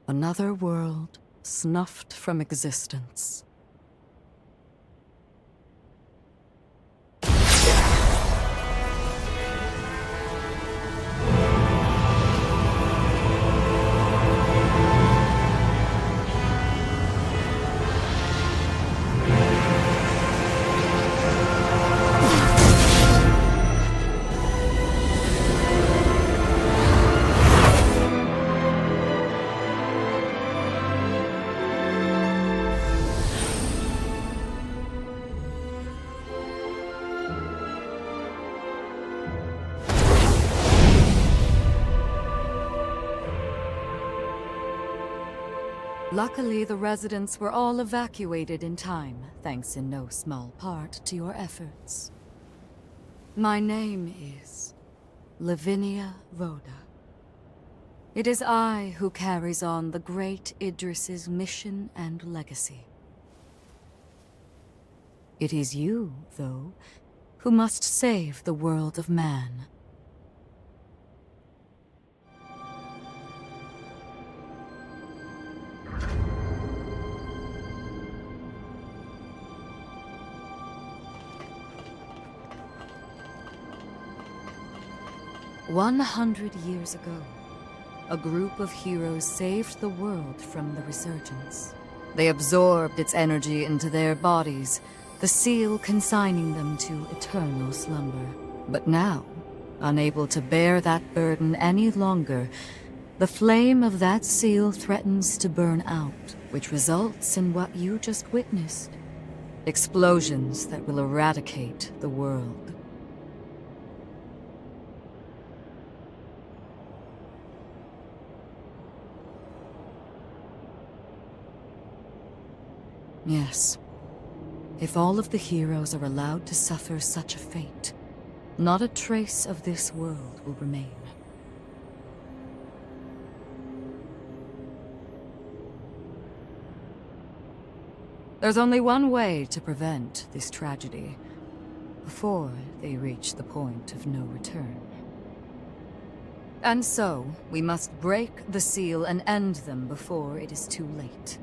Another world snuffed from existence. Luckily, the residents were all evacuated in time, thanks in no small part to your efforts. My name is Lavinia Rhoda. It is I who carries on the great Idris's mission and legacy. It is you, though, who must save the world of man. 100 years ago, a group of heroes saved the world from the resurgence. They absorbed its energy into their bodies, the seal consigning them to eternal slumber. But now, unable to bear that burden any longer, the flame of that seal threatens to burn out, which results in what you just witnessed. Explosions that will eradicate the world. Yes. If all of the heroes are allowed to suffer such a fate, not a trace of this world will remain. There's only one way to prevent this tragedy, before they reach the point of no return. And so, we must break the seal and end them before it is too late.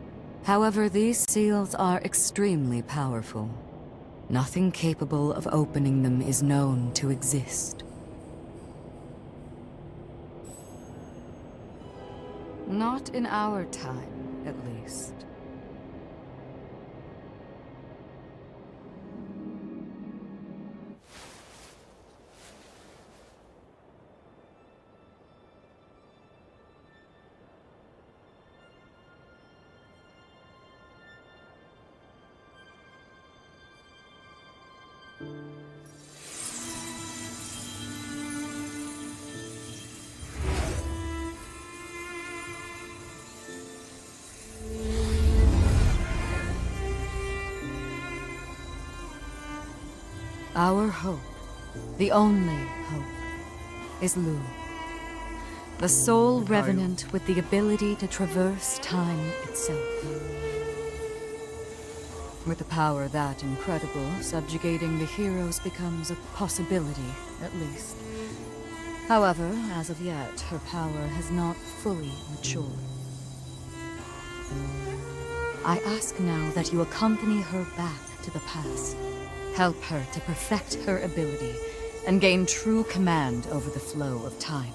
However, these seals are extremely powerful. Nothing capable of opening them is known to exist. Not in our time, at least. Our hope, the only hope, is Lu, the sole revenant with the ability to traverse time itself. With a power that incredible, subjugating the heroes becomes a possibility, at least. However, as of yet, her power has not fully matured. I ask now that you accompany her back to the past. Help her to perfect her ability and gain true command over the flow of time.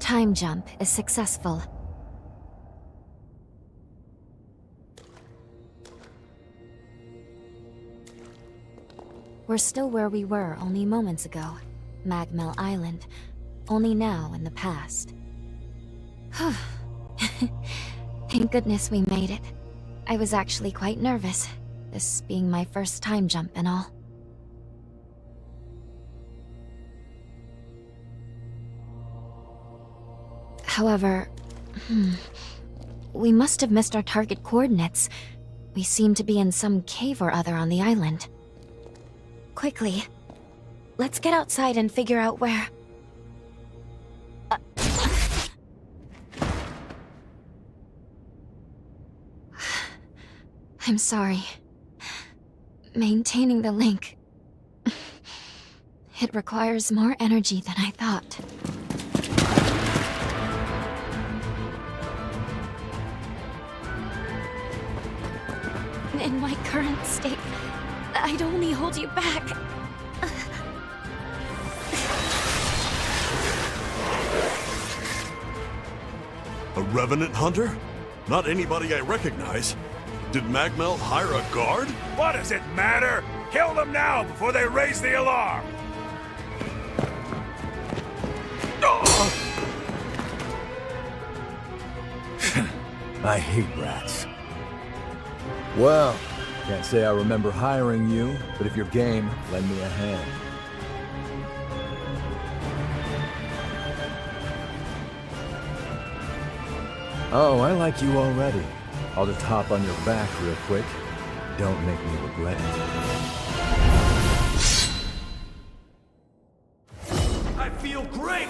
time jump is successful. We're still where we were only moments ago. Magmel Island. Only now in the past. Thank goodness we made it. I was actually quite nervous, this being my first time jump and all. However, we must have missed our target coordinates. We seem to be in some cave or other on the island. Quickly, let's get outside and figure out where... I'm sorry. Maintaining the link... It requires more energy than I thought. In my current state, I'd only hold you back. A revenant hunter? Not anybody I recognize. Did Magmel hire a guard? What does it matter? Kill them now before they raise the alarm! I hate rats. Well, can't say I remember hiring you, but if you're game, lend me a hand. Oh, I like you already. I'll just hop on your back real quick. Don't make me regret it. I feel great!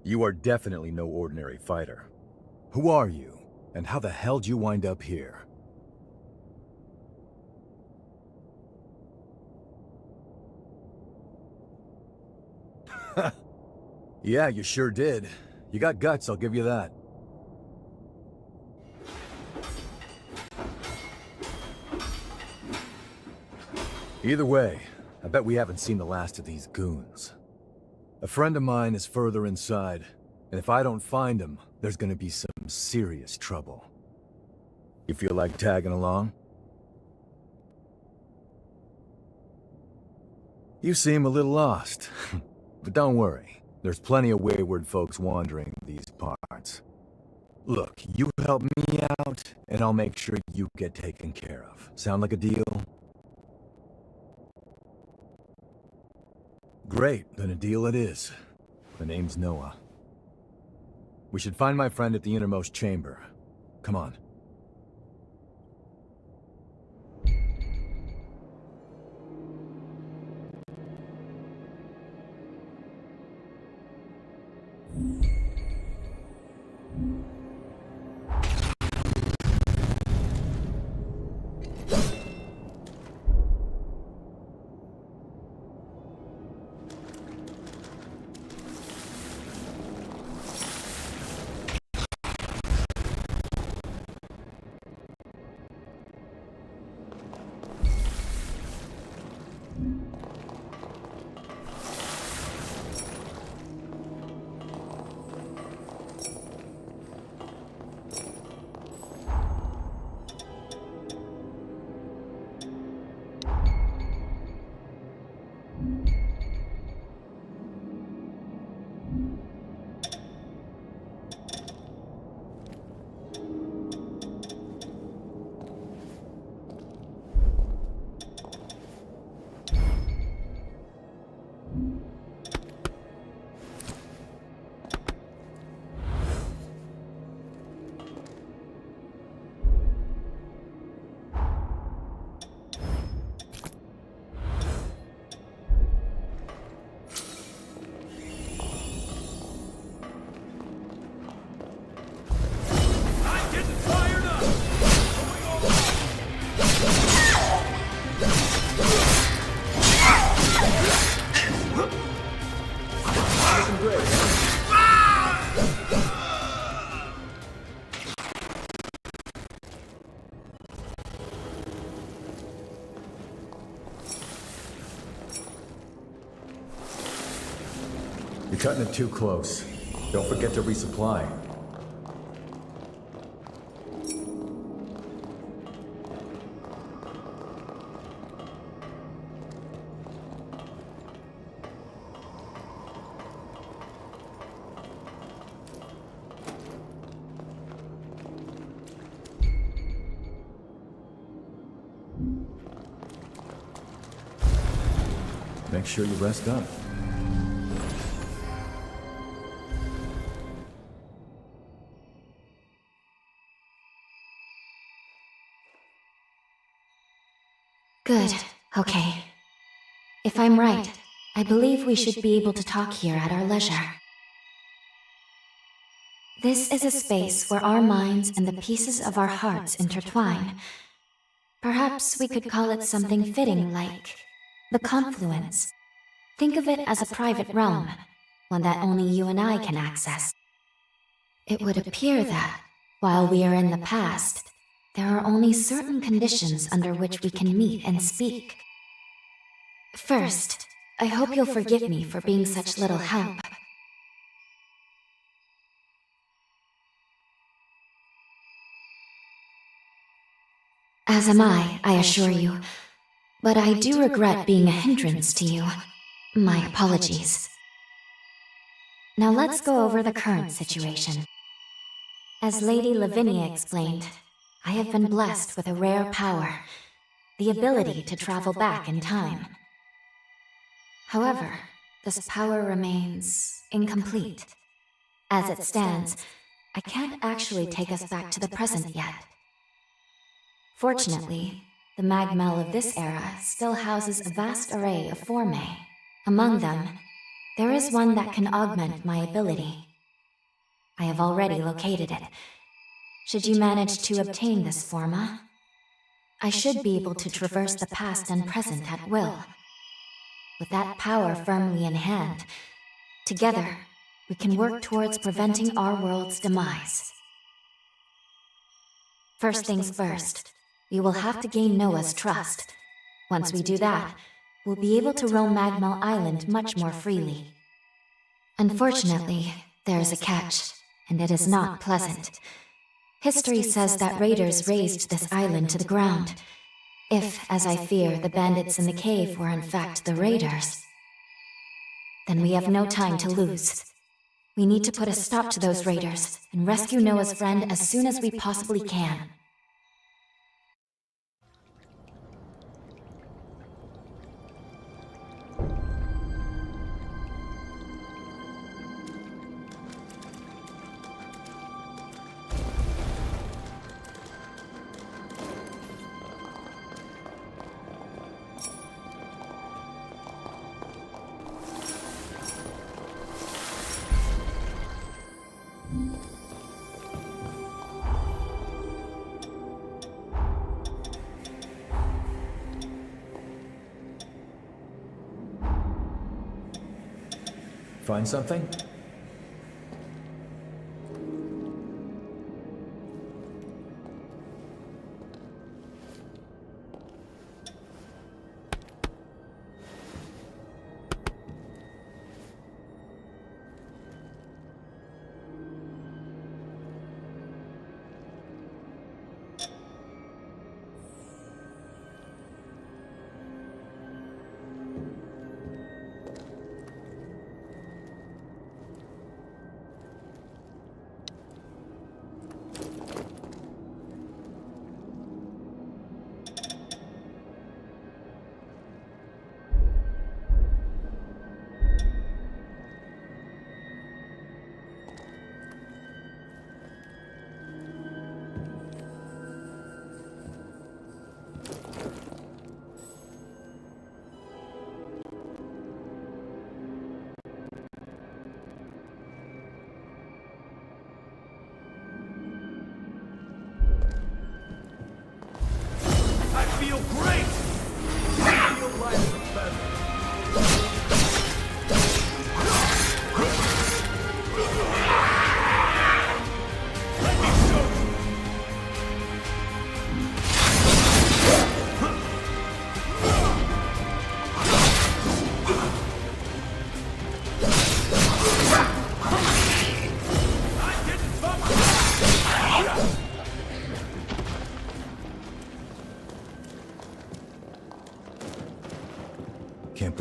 You are definitely no ordinary fighter. Who are you, and how the hell did you wind up here? Yeah, you sure did. You got guts, I'll give you that. Either way, I bet we haven't seen the last of these goons. A friend of mine is further inside, and if I don't find him, there's gonna be some serious trouble. You feel like tagging along? You seem a little lost, but don't worry. There's plenty of wayward folks wandering these parts. Look, you help me out, and I'll make sure you get taken care of. Sound like a deal? Great, then a deal it is. The name's Noah. We should find my friend at the innermost chamber. Come on. cutting it too close. Don't forget to resupply. Make sure you rest up. Good. Okay. If I'm right, I believe we should be able to talk here at our leisure. This is a space where our minds and the pieces of our hearts intertwine. Perhaps we could call it something fitting like the confluence. Think of it as a private realm, one that only you and I can access. It would appear that, while we are in the past, there are only certain conditions under which we can meet and speak. First, I hope you'll forgive me for being such little help. As am I assure you. But I do regret being a hindrance to you. My apologies. Now let's go over the current situation. As Lady Lavinia explained, I have been blessed with a rare power, the ability to travel back in time. However, this power remains incomplete. As it stands, I can't actually take us back to the present yet. Fortunately, the magmel of this era still houses a vast array of formae. Among them, there is one that can augment my ability. I have already located it. Should you manage to obtain this forma, I should be able to traverse the past and present at will. With that power firmly in hand, together, we can work towards preventing our world's demise. First things first, we will have to gain Noah's trust. Once we do that, we'll be able to roam Magmel Island much more freely. Unfortunately, there is a catch, and it is not pleasant. History says that raiders razed this island to the ground. If, as I fear, the bandits in the cave were in fact the raiders, then we have no time to lose. We need to put a stop to those raiders and rescue Noah's friend as soon as we possibly can. Find something?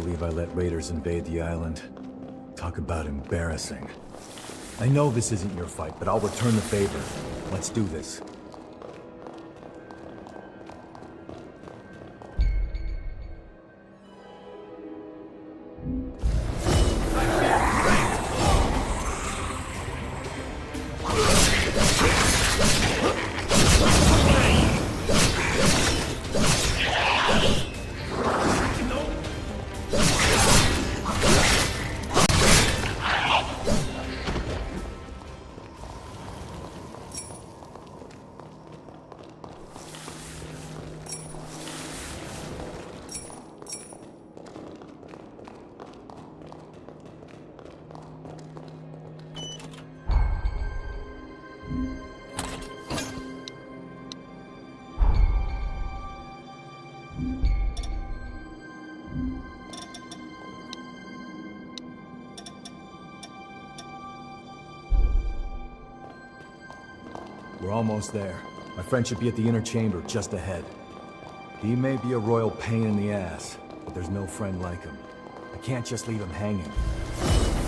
believe I let raiders invade the island. Talk about embarrassing. I know this isn't your fight, but I'll return the favor. Let's do this. We're almost there. My friend should be at the inner chamber just ahead. He may be a royal pain in the ass, but there's no friend like him. I can't just leave him hanging.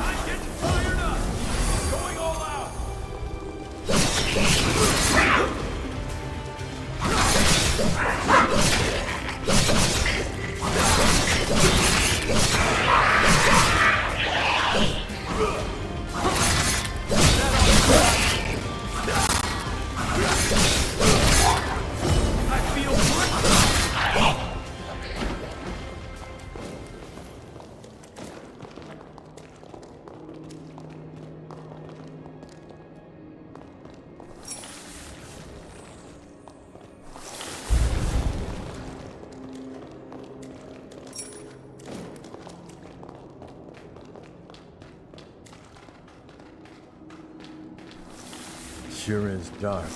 I'm getting fired up! Going all out! Sure is dark.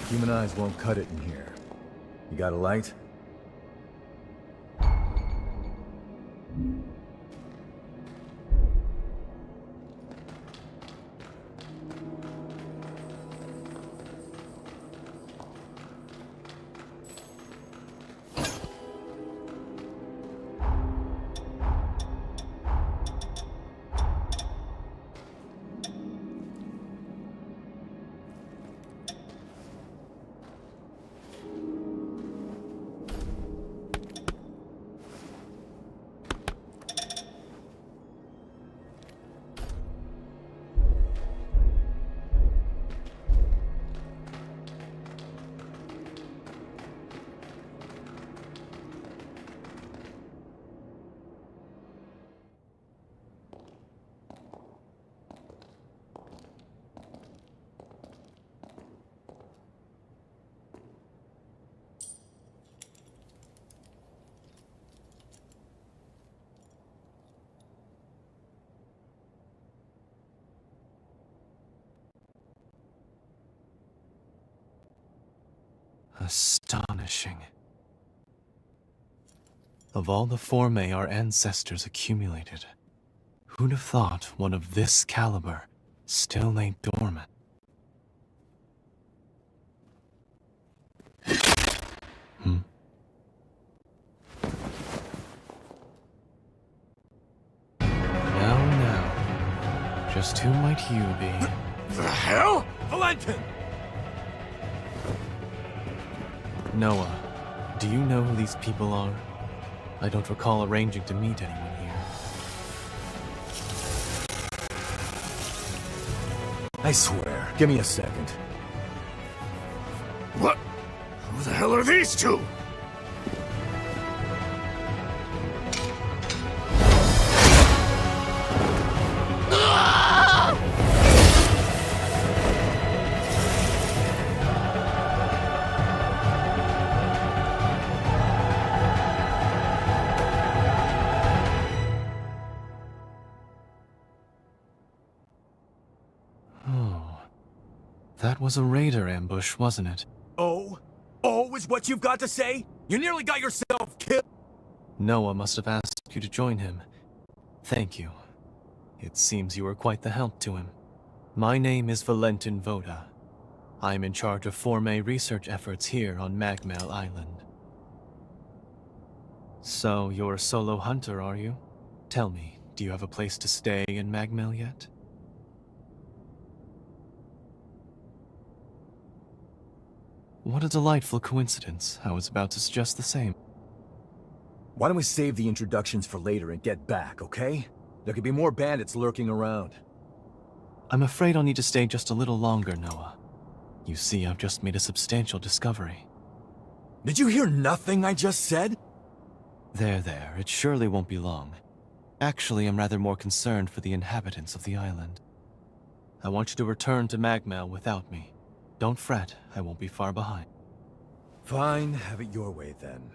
Human eyes won't cut it in here. You got a light? Astonishing. Of all the formae our ancestors accumulated, who'd have thought one of this caliber still lay dormant? Now, just who might you be? The hell? Valentin! Noah, do you know who these people are? I don't recall arranging to meet anyone here. I swear. Give me a second. What? Who the hell are these two? That was a raider ambush, wasn't it? Oh? Oh is what you've got to say? You nearly got yourself killed! Noah must have asked you to join him. Thank you. It seems you were quite the help to him. My name is Valentin Voda. I'm in charge of formae research efforts here on Magmel Island. So, you're a solo hunter, are you? Tell me, do you have a place to stay in Magmel yet? What a delightful coincidence. I was about to suggest the same. Why don't we save the introductions for later and get back, okay? There could be more bandits lurking around. I'm afraid I'll need to stay just a little longer, Noah. You see, I've just made a substantial discovery. Did you hear nothing I just said? There, it surely won't be long. Actually, I'm rather more concerned for the inhabitants of the island. I want you to return to Magmel without me. Don't fret, I won't be far behind. Fine, have it your way then.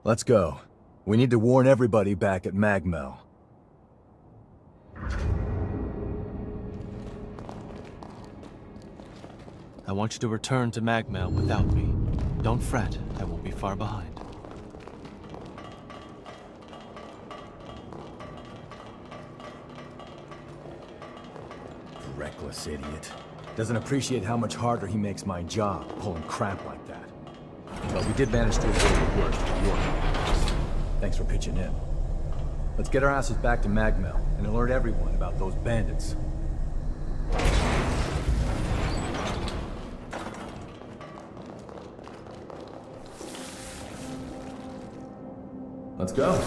Let's go. We need to warn everybody back at Magmel. I want you to return to Magmel without me. Don't fret, I won't be far behind. Reckless idiot. Doesn't appreciate how much harder he makes my job, pulling crap like that. But we did manage to avoid the worst of your problems. Thanks for pitching in. Let's get our asses back to Magmel and alert everyone about those bandits. Let's go.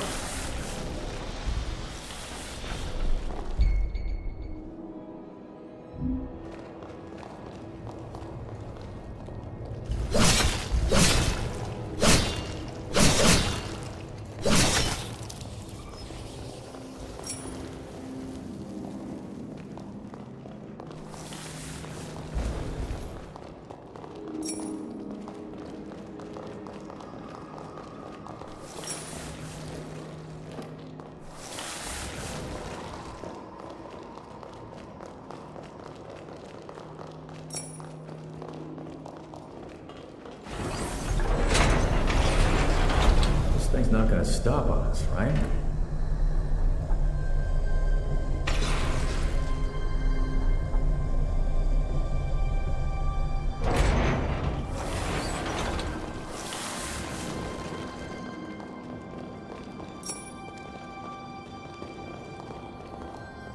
Thing's not gonna stop us, right?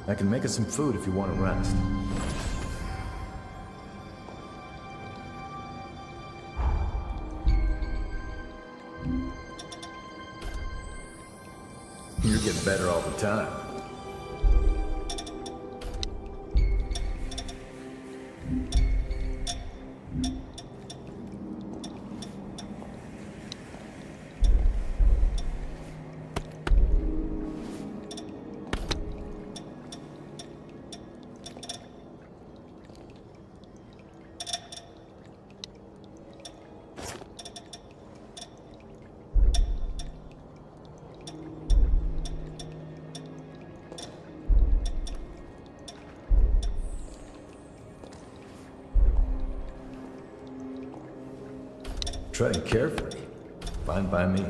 I can make us some food if you want to rest. You're getting better all the time. Treading carefully. Fine by me.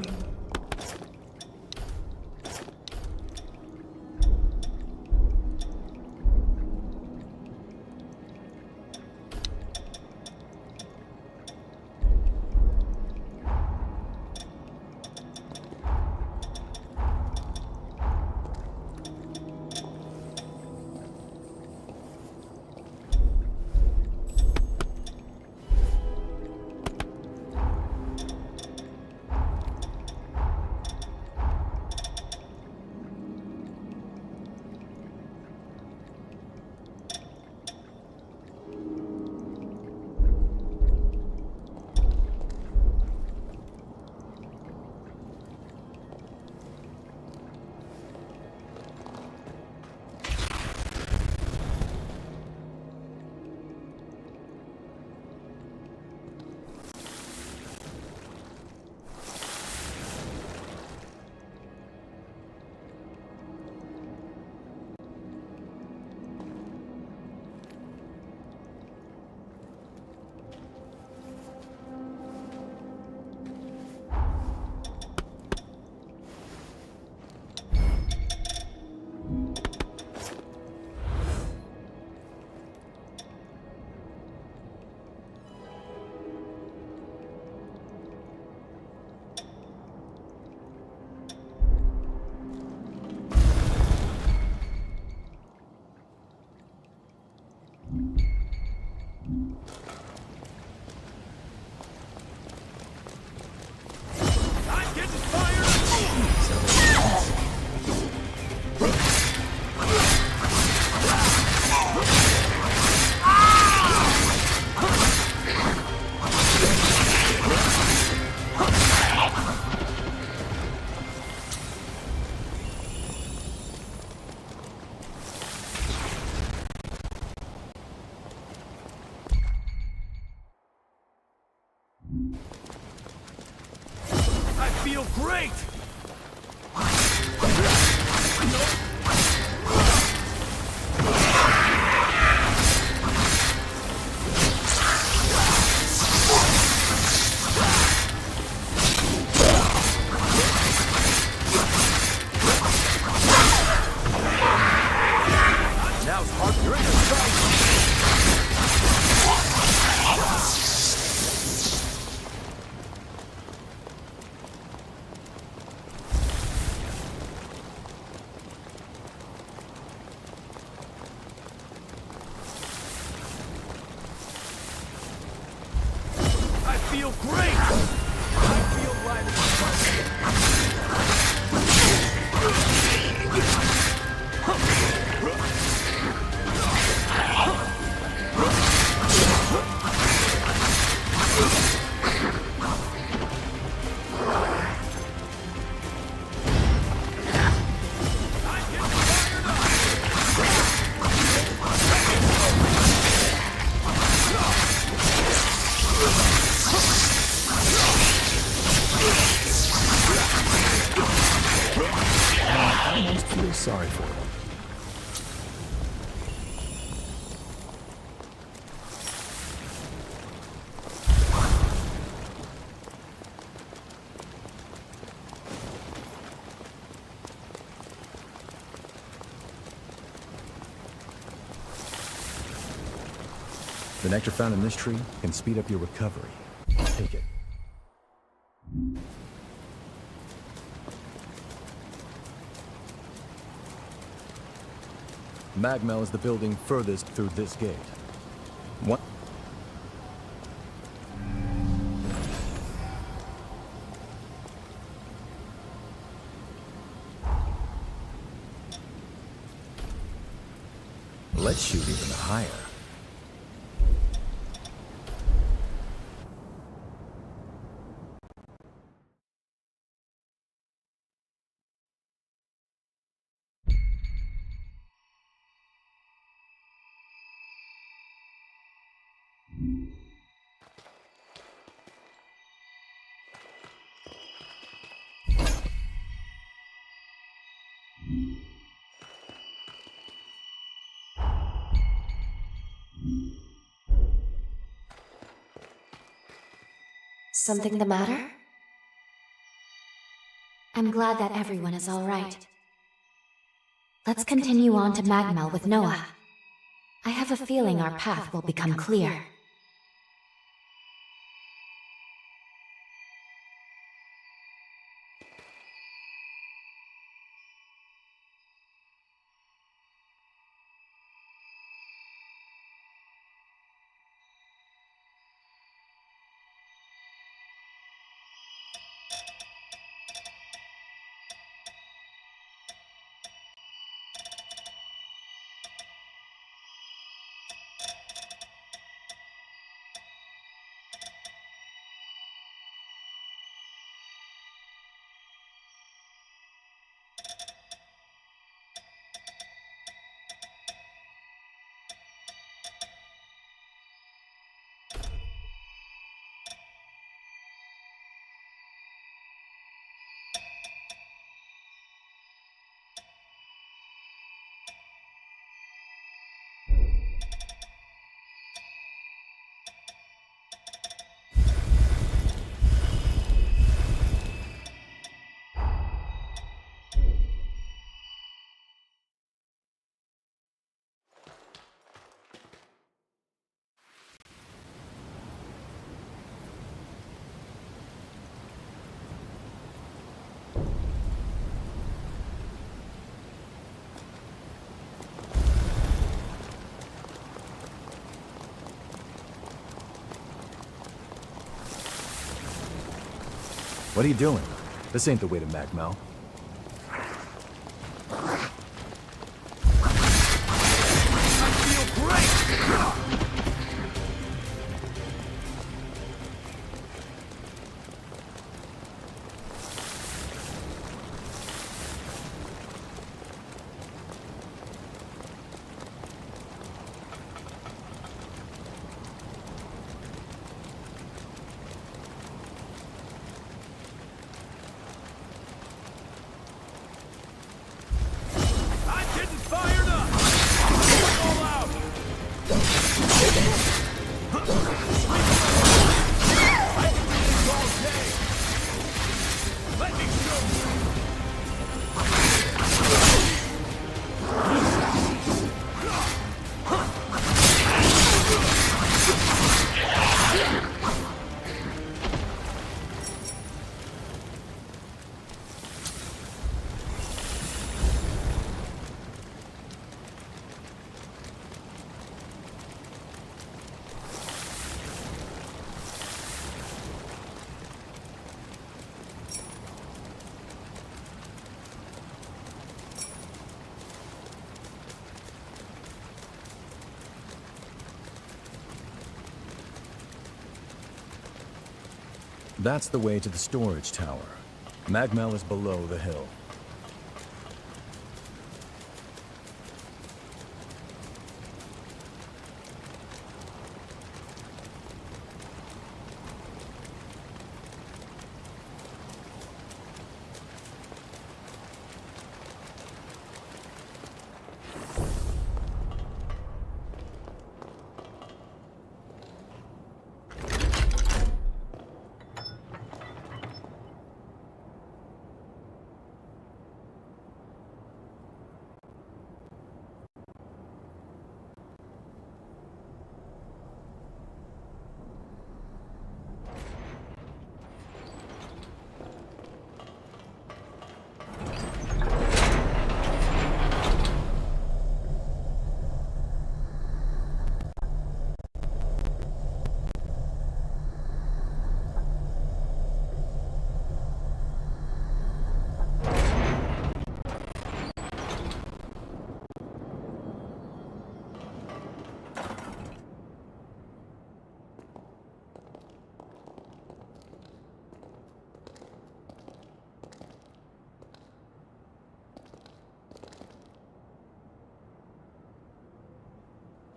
great! Now it's hard. You're in the sight. I feel great! I feel light as a spark. I almost feel sorry for them. The nectar found in this tree can speed up your recovery. Take it. Magmel is the building furthest through this gate. What? Let's shoot even higher. Something the matter? I'm glad that everyone is all right. Let's continue on to Magmel with Noah. I have a feeling our path will become clear. What are you doing? This ain't the way to Magmel. I feel great! That's the way to the storage tower. Magmel is below the hill.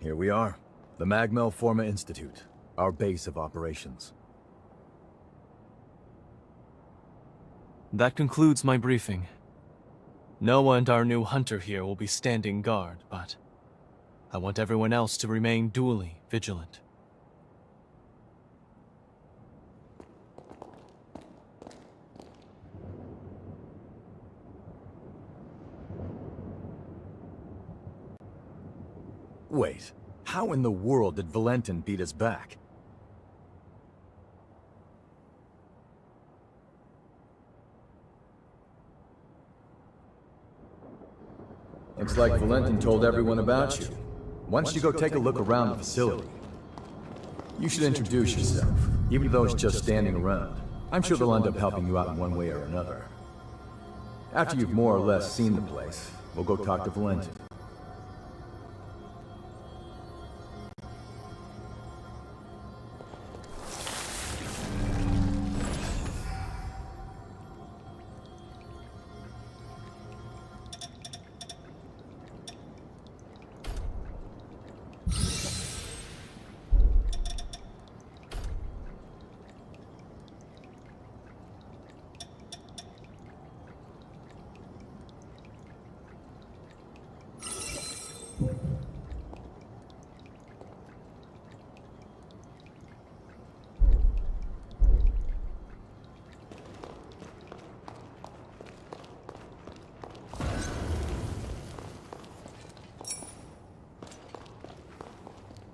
Here we are, the Magmel Forma Institute, our base of operations. That concludes my briefing. Noah and our new hunter here will be standing guard, but I want everyone else to remain duly vigilant. Wait, how in the world did Valentin beat us back? Looks like Valentin told everyone about you. Why don't you go take a look around the facility? You should introduce yourself, even though it's just standing around. I'm sure they'll end up helping you out in one way or another. After you've more or less seen the place, we'll go talk to Valentin.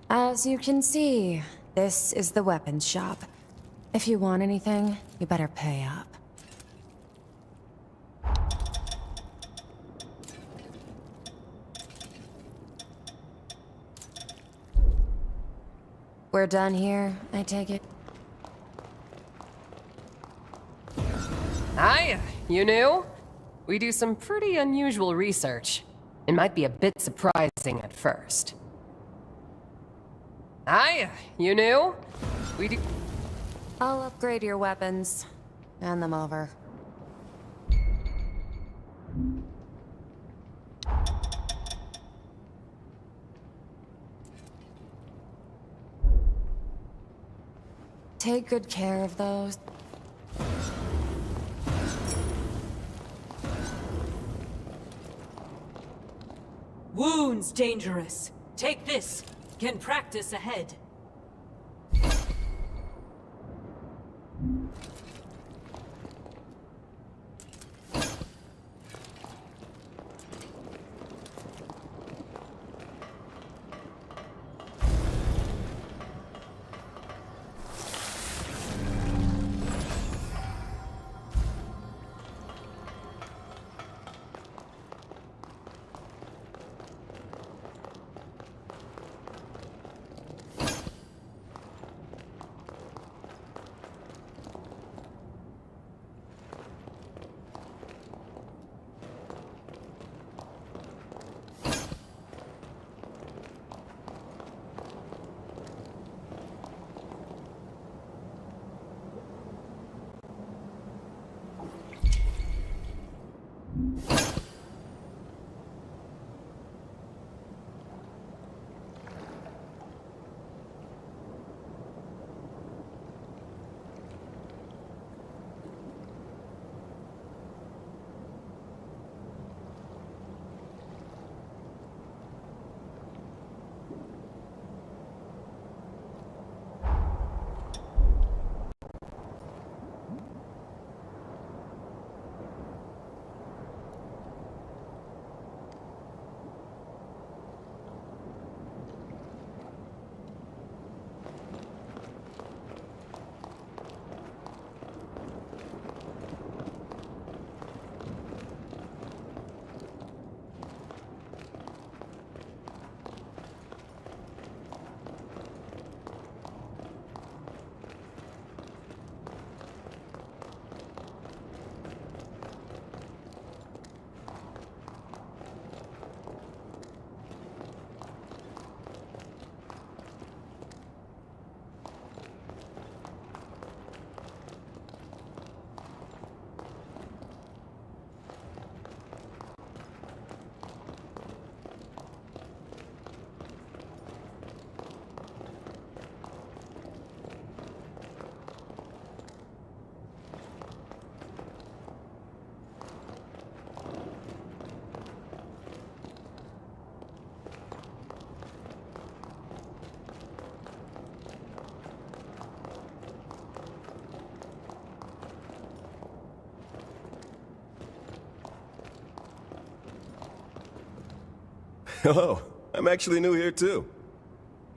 As you can see, this is the weapons shop. If you want anything, you better pay up. We're done here, I take it? Hi, you new? We do some pretty unusual research. It might be a bit surprising at first. Hi, you new? We do... I'll upgrade your weapons. Hand them over. Take good care of those. Wounds dangerous. Take this. Can practice ahead. Hello, I'm actually new here too.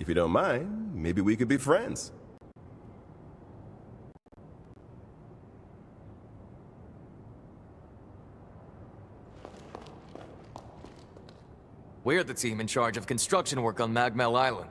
If you don't mind, maybe we could be friends. We're the team in charge of construction work on Magmel Island.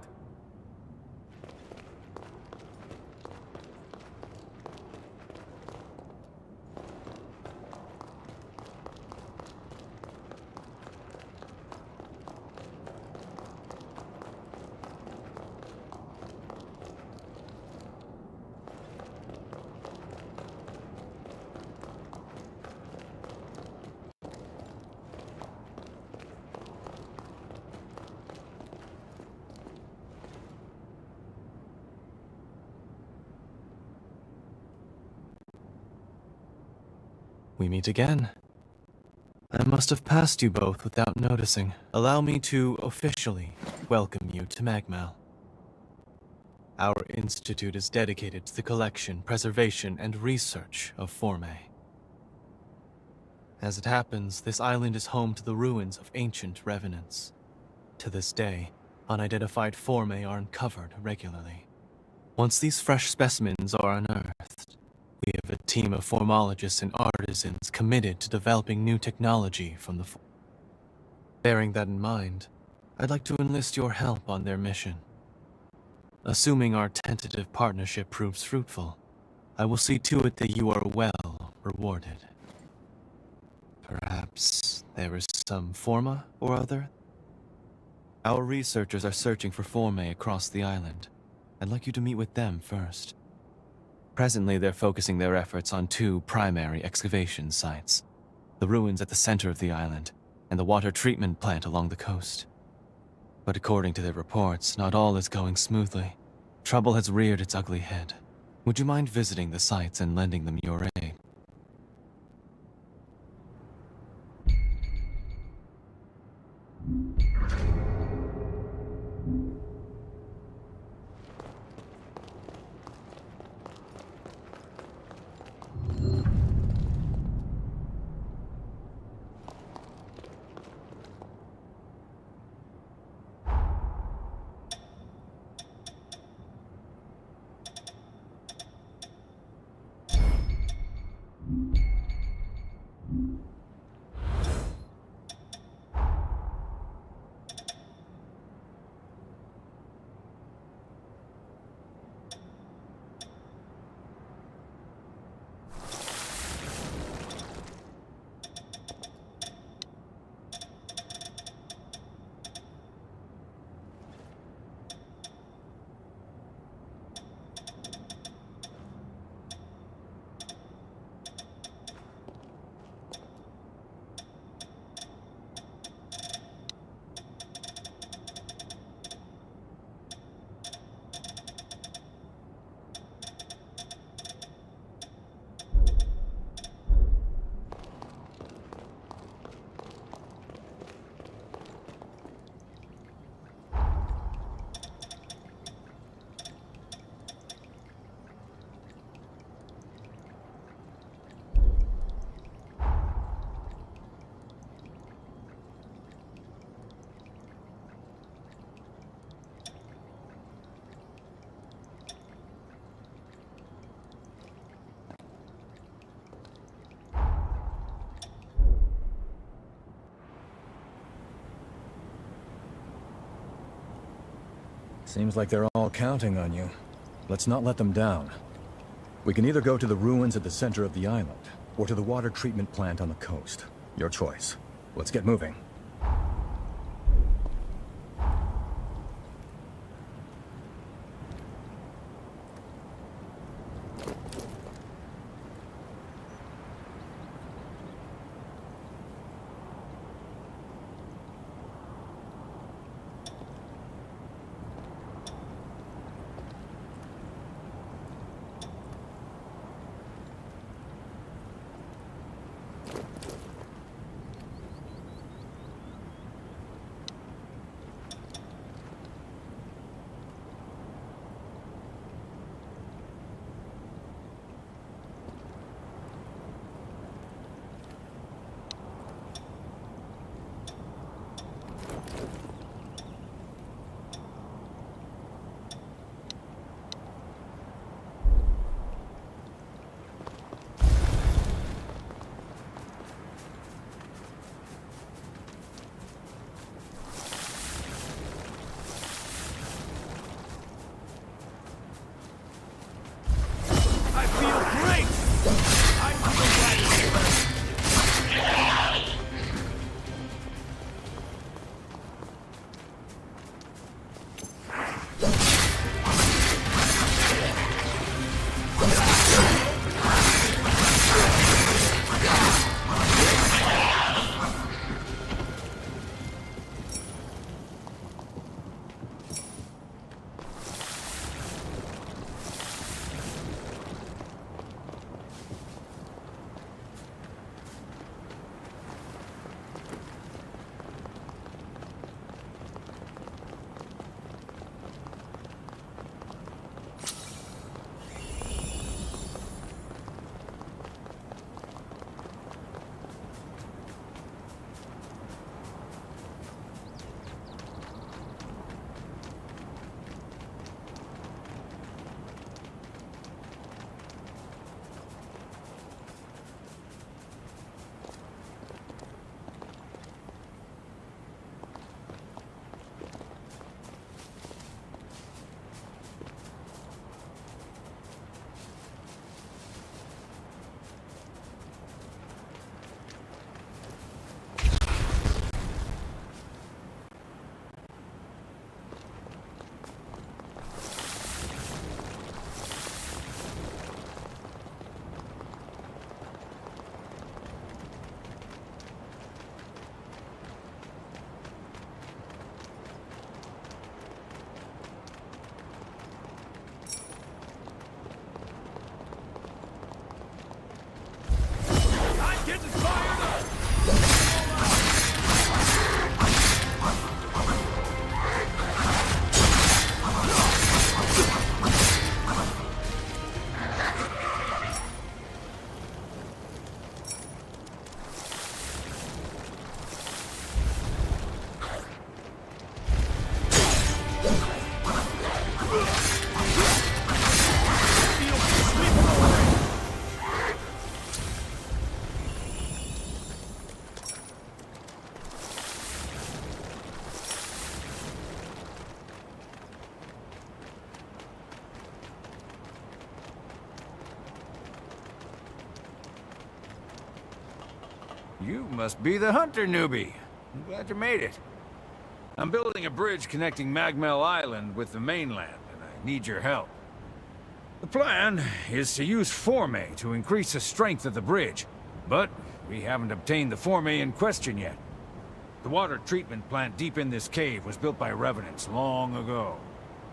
We meet again. I must have passed you both without noticing. Allow me to officially welcome you to Magmel. Our institute is dedicated to the collection, preservation, and research of Forme. As it happens, this island is home to the ruins of ancient revenants. To this day, unidentified Forme are uncovered regularly. Once these fresh specimens are unearthed, we have a team of formologists and artisans committed to developing new technology from the Bearing that in mind, I'd like to enlist your help on their mission. Assuming our tentative partnership proves fruitful, I will see to it that you are well rewarded. Perhaps there is some forma or other? Our researchers are searching for formae across the island. I'd like you to meet with them first. Presently, they're focusing their efforts on two primary excavation sites. The ruins at the center of the island, and the water treatment plant along the coast. But according to their reports, not all is going smoothly. Trouble has reared its ugly head. Would you mind visiting the sites and lending them your aid? Seems like they're all counting on you. Let's not let them down. We can either go to the ruins at the center of the island, or to the water treatment plant on the coast. Your choice. Let's get moving. You must be the hunter newbie. I'm glad you made it. I'm building a bridge connecting Magmel Island with the mainland, and I need your help. The plan is to use Forme to increase the strength of the bridge, but we haven't obtained the Forme in question yet. The water treatment plant deep in this cave was built by Revenants long ago.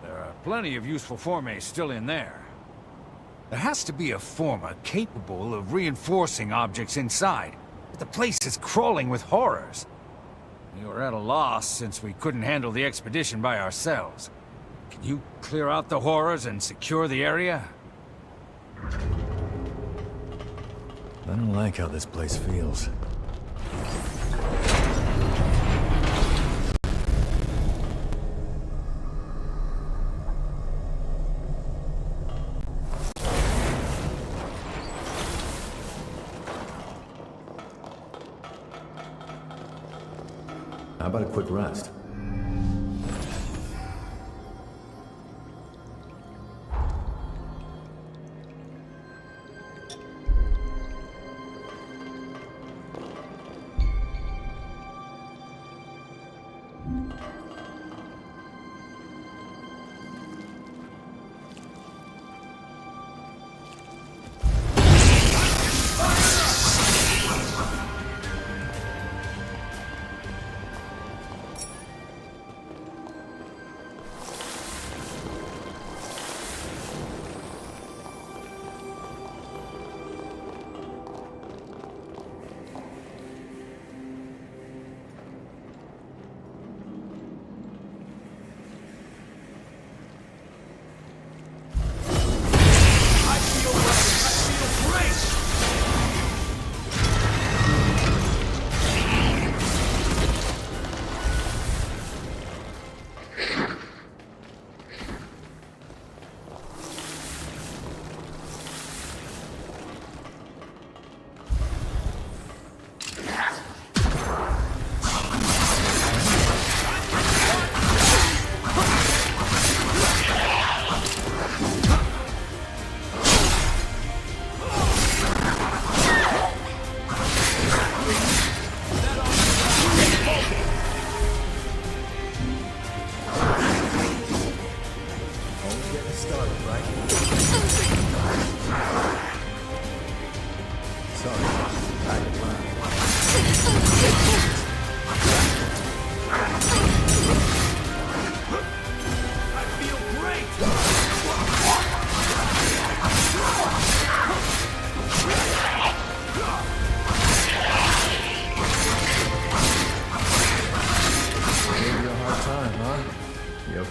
There are plenty of useful Formes still in there. There has to be a Forma capable of reinforcing objects inside, but the place is crawling with horrors. We were at a loss since we couldn't handle the expedition by ourselves. Can you clear out the horrors and secure the area? I don't like how this place feels. How about a quick rest?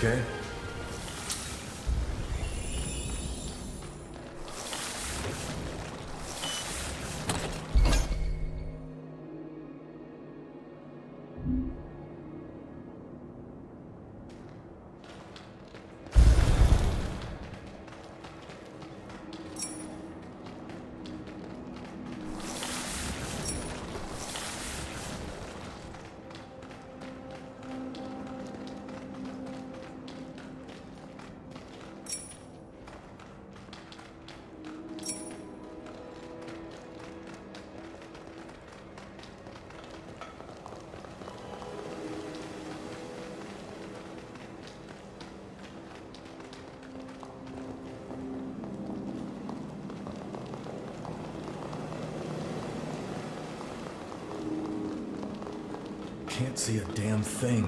Okay? Can't see a damn thing.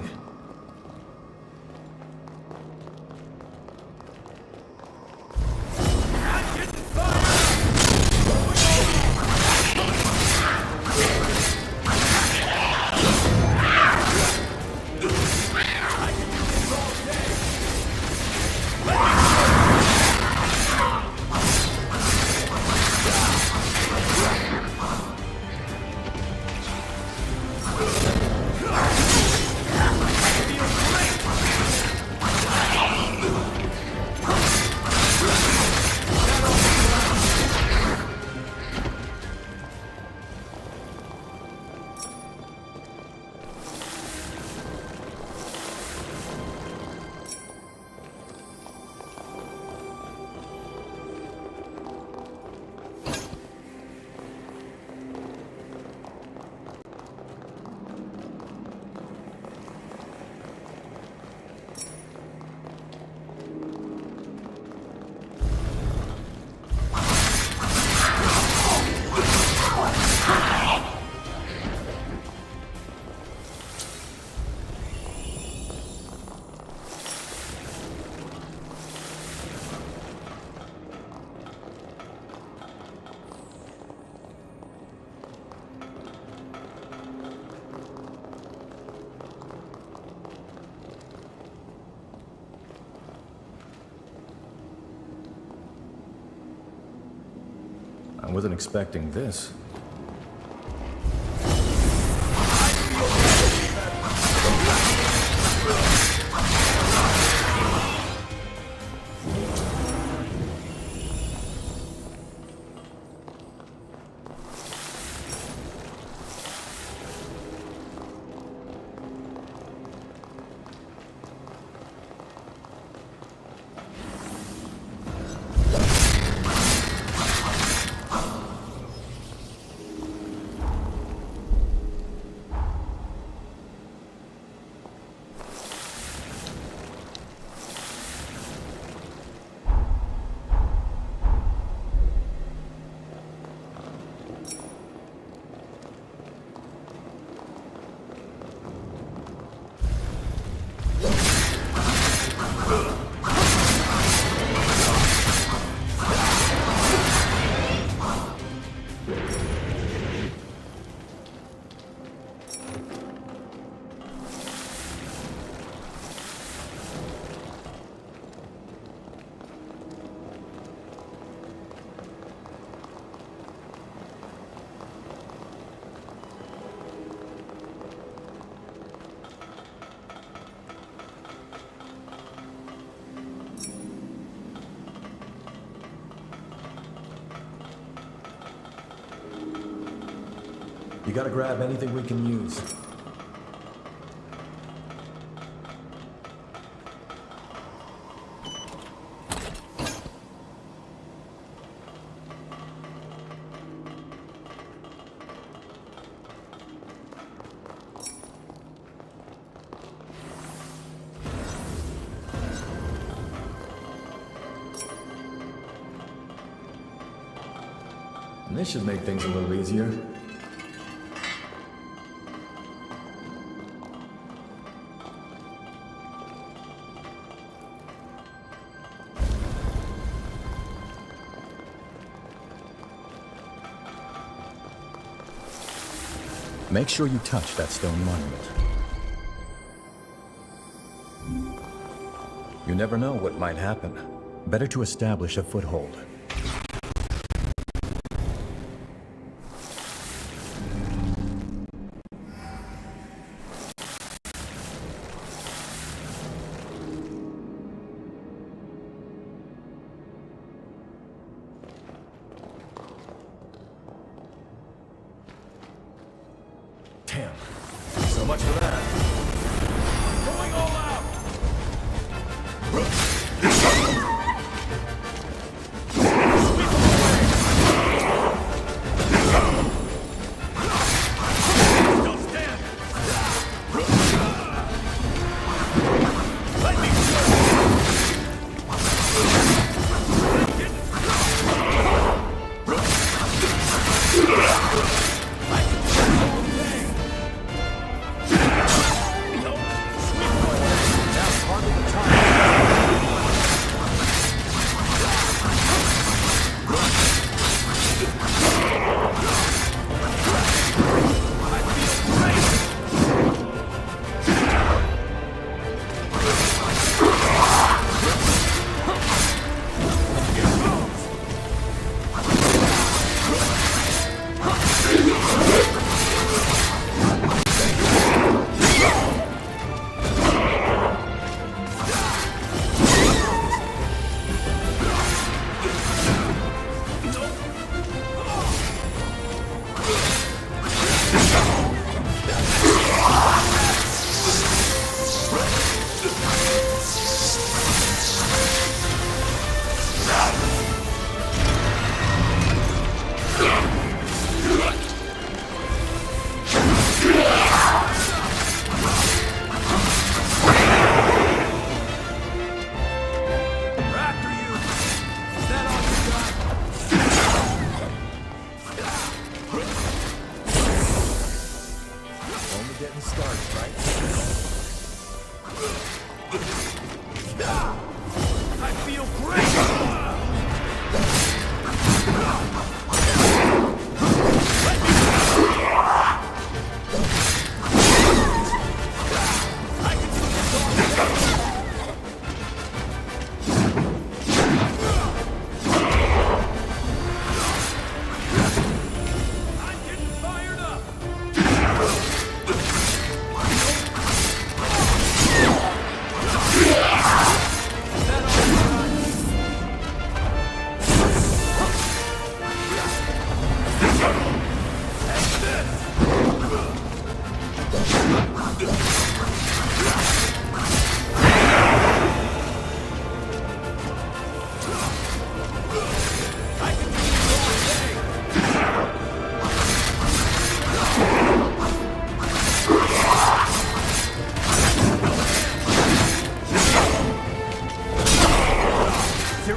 I wasn't expecting this. You gotta grab anything we can use. And this should make things a little easier. Make sure you touch that stone monument. You never know what might happen. Better to establish a foothold. Damn. So much for that. Going all out! Don't stand! Let me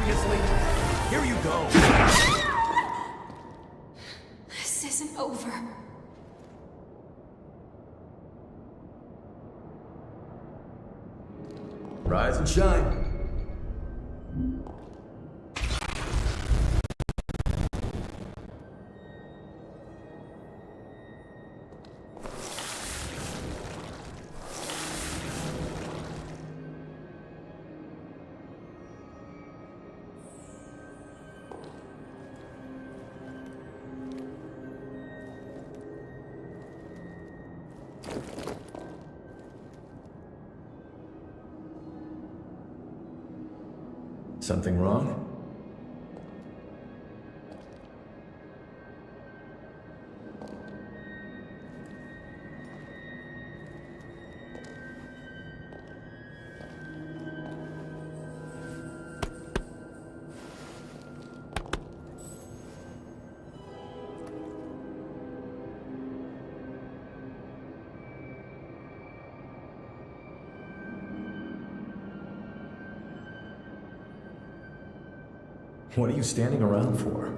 Seriously? Here you go. This isn't over. Rise and shine. Something wrong? What are you standing around for?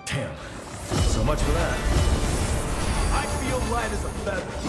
Damn. So much for that. I feel light as a feather.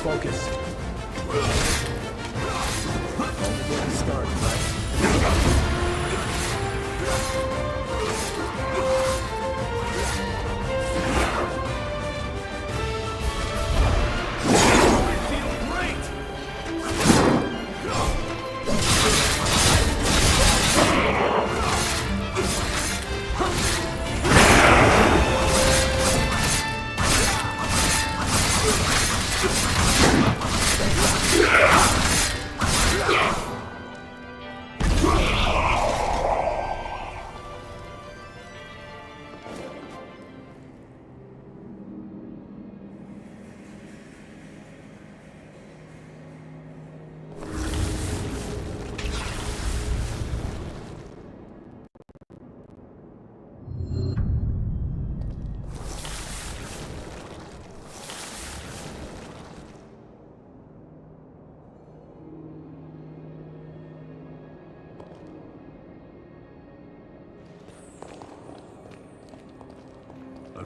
focus. Only getting started, right?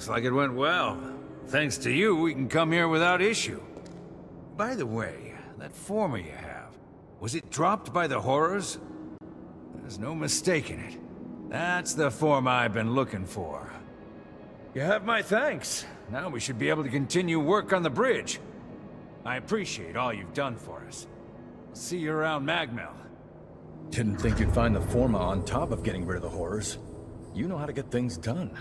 Looks like it went well. Thanks to you, we can come here without issue. By the way, that former you have, was it dropped by the horrors? There's no mistaking it. That's the form I've been looking for. You have my thanks. Now we should be able to continue work on the bridge. I appreciate all you've done for us. I'll see you around Magmel. Didn't think you'd find the Forma on top of getting rid of the horrors. You know how to get things done.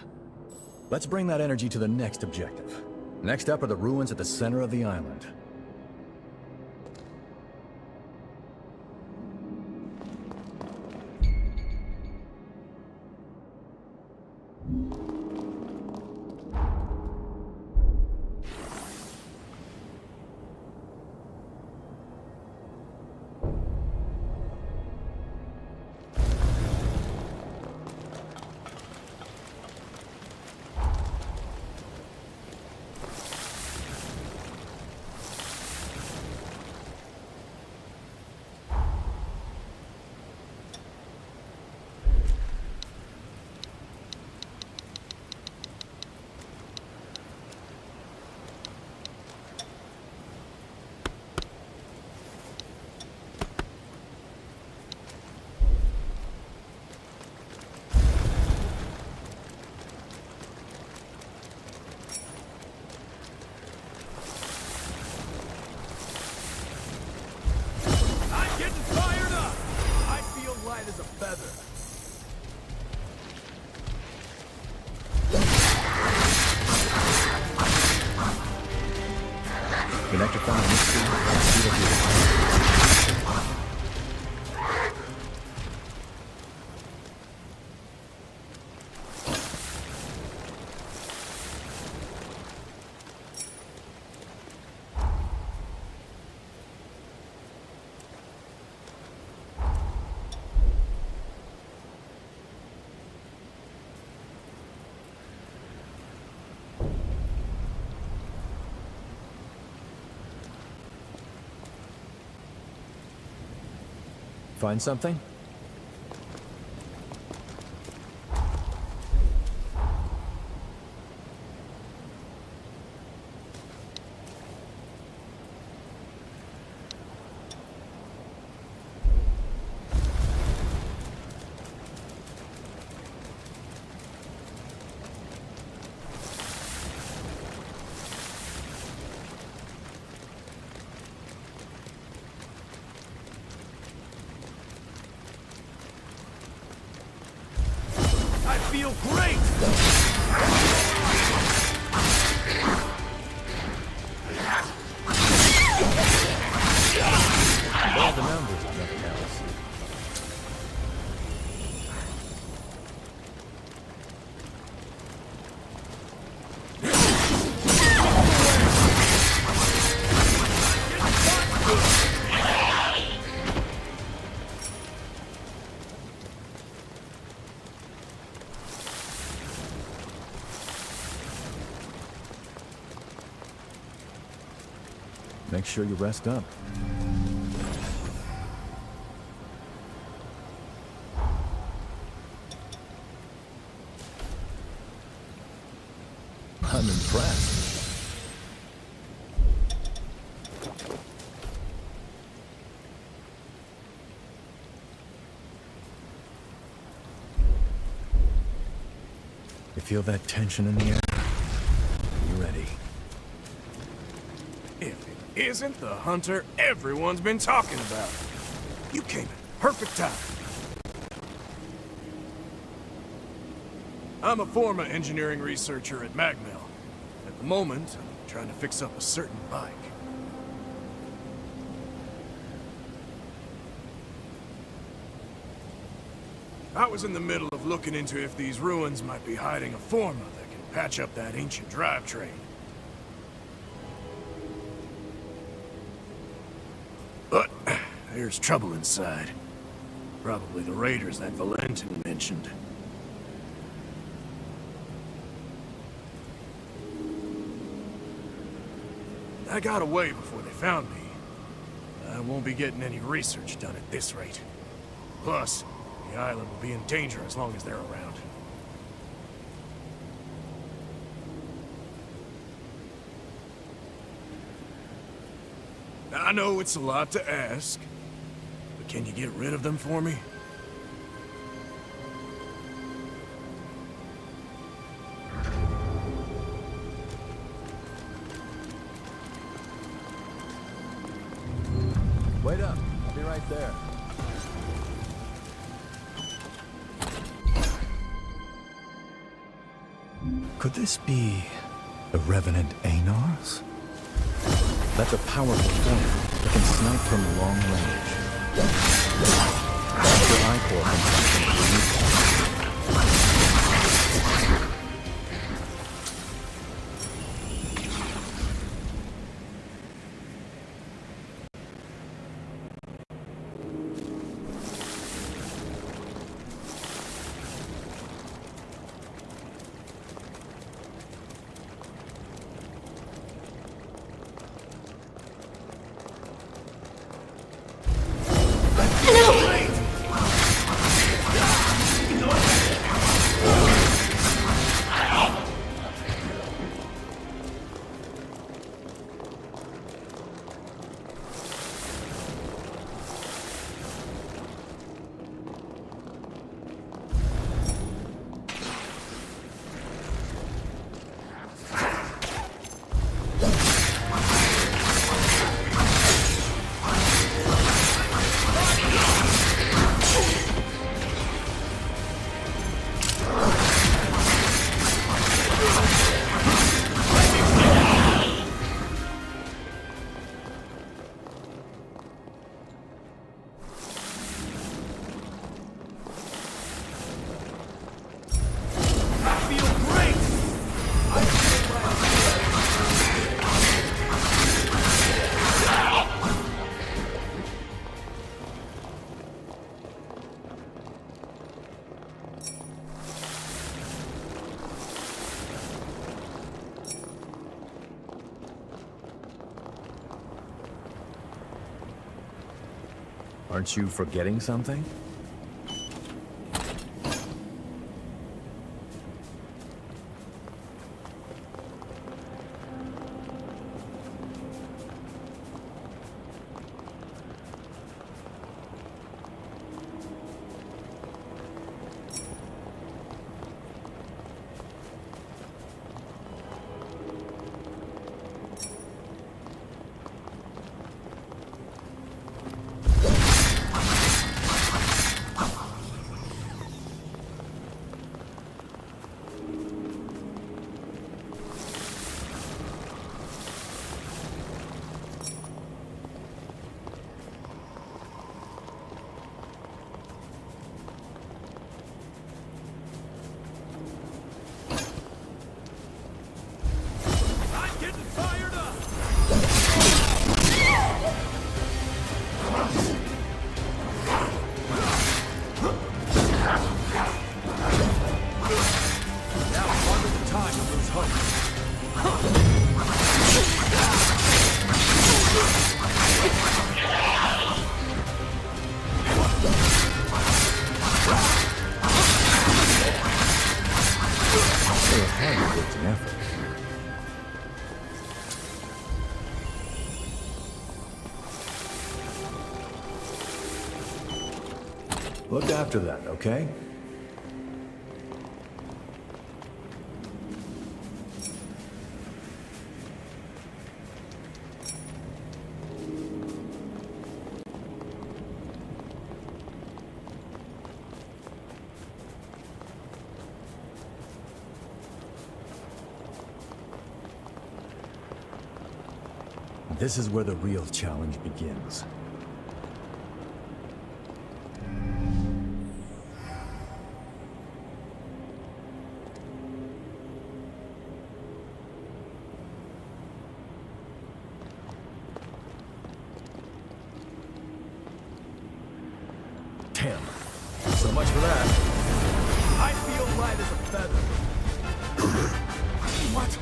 Let's bring that energy to the next objective. Next up are the ruins at the center of the island. Connector found Find something? Feel great! All the numbers, nothing else. Make sure you rest up. I'm impressed. Feel that tension in the air? You ready? If it isn't the hunter everyone's been talking about. You came at perfect time. I'm a former engineering researcher at Magmel. At the moment, I'm trying to fix up a certain bike. I was in the middle of looking into if these ruins might be hiding a forma that can patch up that ancient drivetrain. But there's trouble inside. Probably the raiders that Valentin mentioned. I got away before they found me. I won't be getting any research done at this rate. Plus, the island will be in danger as long as they're around. I know it's a lot to ask, but can you get rid of them for me? Wait up. I'll be right there. Could this be the Revenant Anars? That's a powerful form that can snipe from long range. Dr. Icor can Aren't you forgetting something? Look after that, okay? This is where the real challenge begins. Damn. So much for that. I feel light as a feather. What?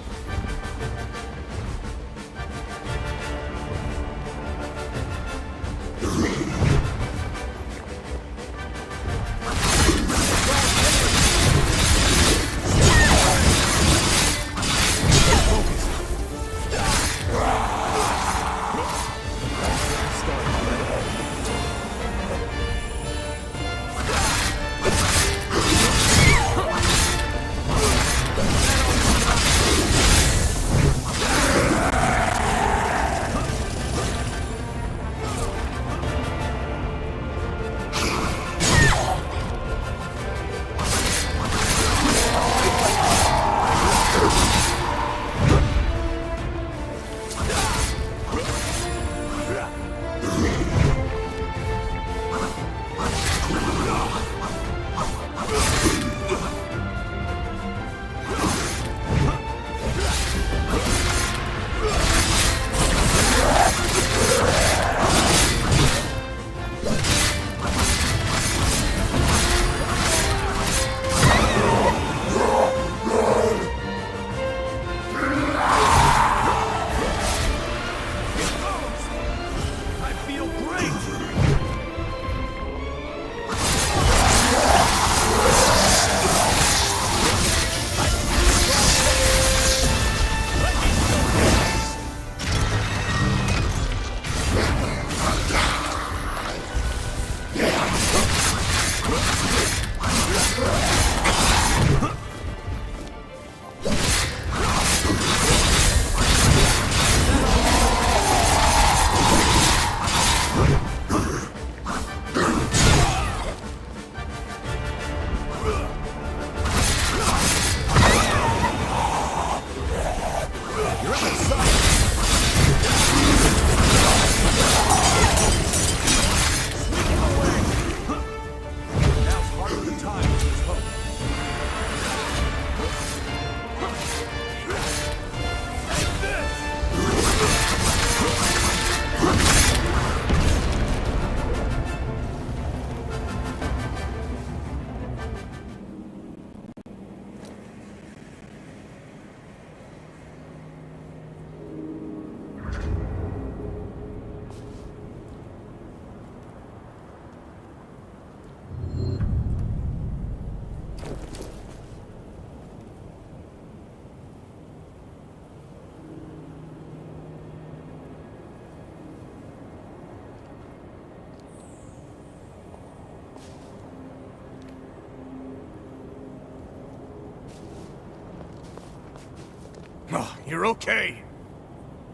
Oh, you're okay.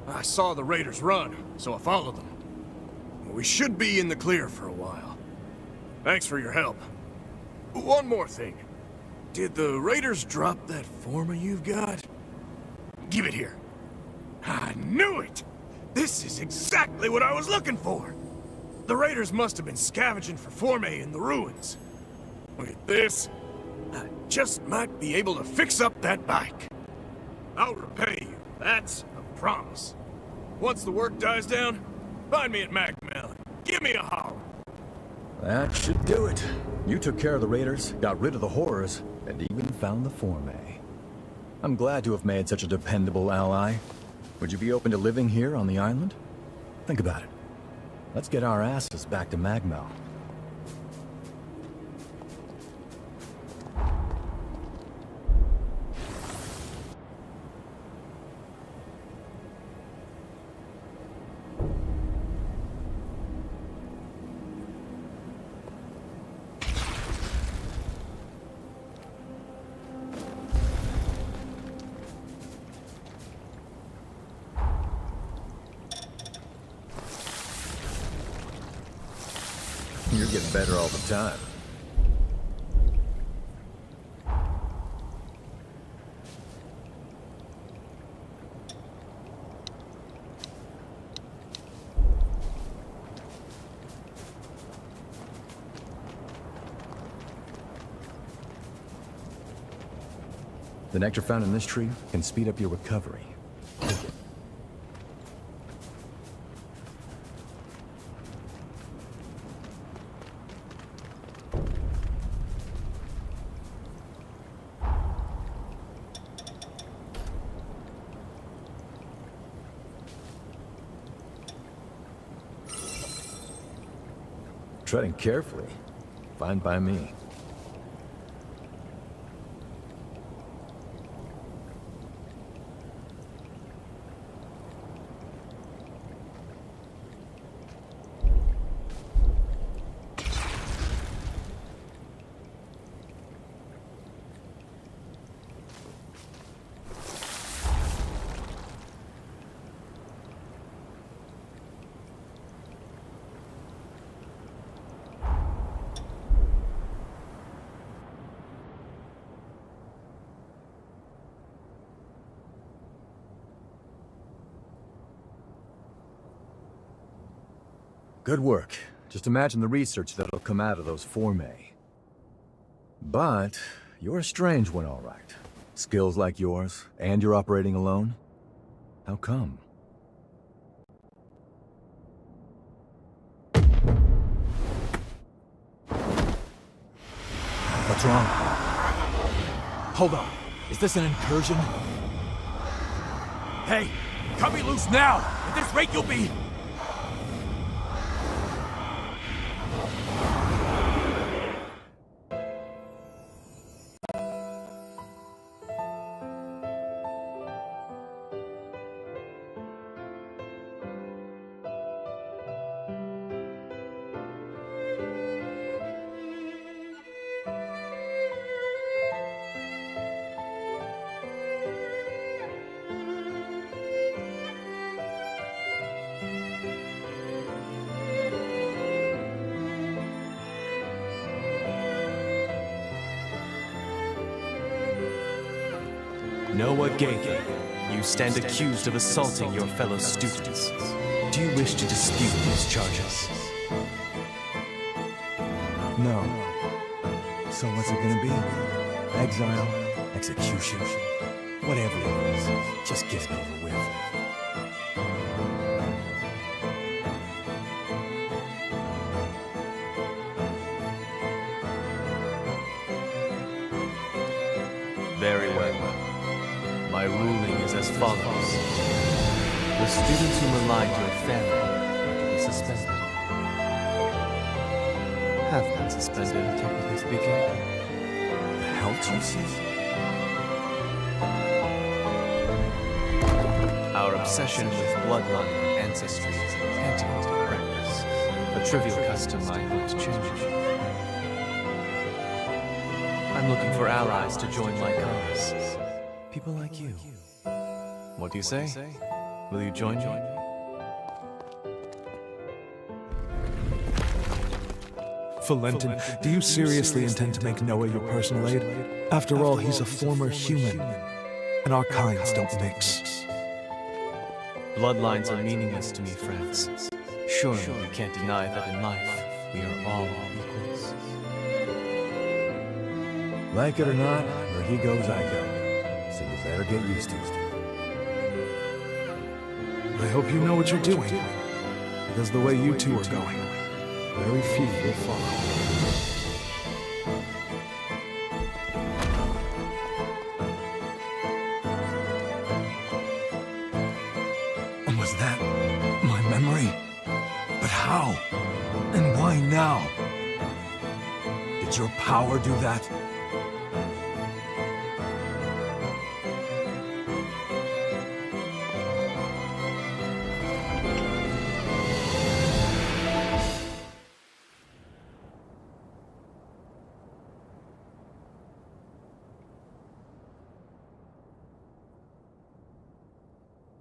I saw the raiders run, so I followed them. We should be in the clear for a while. Thanks for your help. One more thing. Did the raiders drop that forma you've got? Give it here. I knew it! This is exactly what I was looking for! The raiders must have been scavenging for formae in the ruins. With this, I just might be able to fix up that bike. I'll repay you, that's a promise. Once the work dies down, find me at Magmel. Give me a holler. That should do it. You took care of the raiders, got rid of the horrors, and even found the formae. I'm glad to have made such a dependable ally. Would you be open to living here on the island? Think about it. Let's get our asses back to Magmel. You're getting better all the time. The nectar found in this tree can speed up your recovery. Take it. Treading carefully. Fine by me. Good work. Just imagine the research that'll come out of those formae. But you're a strange one, all right. Skills like yours, and you're operating alone? How come? What's wrong? Hold on. Is this an incursion? Hey! Cut me loose now! At this rate, you'll be... Noah Gaither, you stand accused of assaulting your fellow students. Do you wish to dispute these charges? No. So what's it gonna be? Exile? Execution? Whatever it is, just get it over with. Very well. My ruling is as follows. The students who maligned your family are to be suspended. Have been suspended, technically speaking. The hell, Jesus? Our obsession with bloodline and ancestry is an antiquated practice. A trivial custom I hope to change. I'm looking for allies to join my cause. People like you. What do you say? Will you join me? Valentin, do you seriously intend to make Noah your personal aide? After all, he's a former human, and our kinds don't mix. Bloodlines are meaningless to me, friends. Surely you can't deny that in life, we are all equals. Like it or not, where he goes, I go. So you better get used to it. I hope you know what you're doing, because the way you two are going, very few will follow. Was that my memory? But how? And why now? Did your power do that?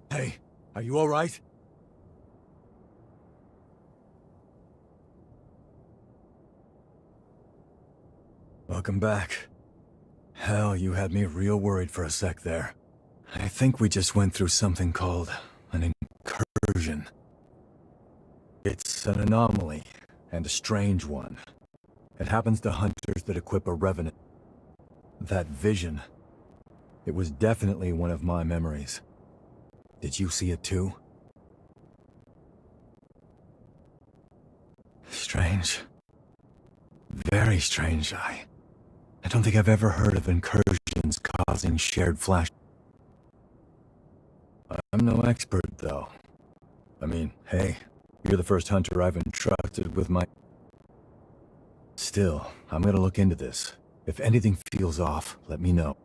Hey, are you all right? Welcome back. Hell, you had me real worried for a sec there. I think we just went through something called an incursion. It's an anomaly, and a strange one. It happens to hunters that equip a revenant. That vision. It was definitely one of my memories. Did you see it too? Strange. Very strange. I don't think I've ever heard of incursions causing shared flash. I'm no expert, though. I mean, hey, you're the first hunter I've entrusted with my... Still, I'm gonna look into this. If anything feels off, let me know.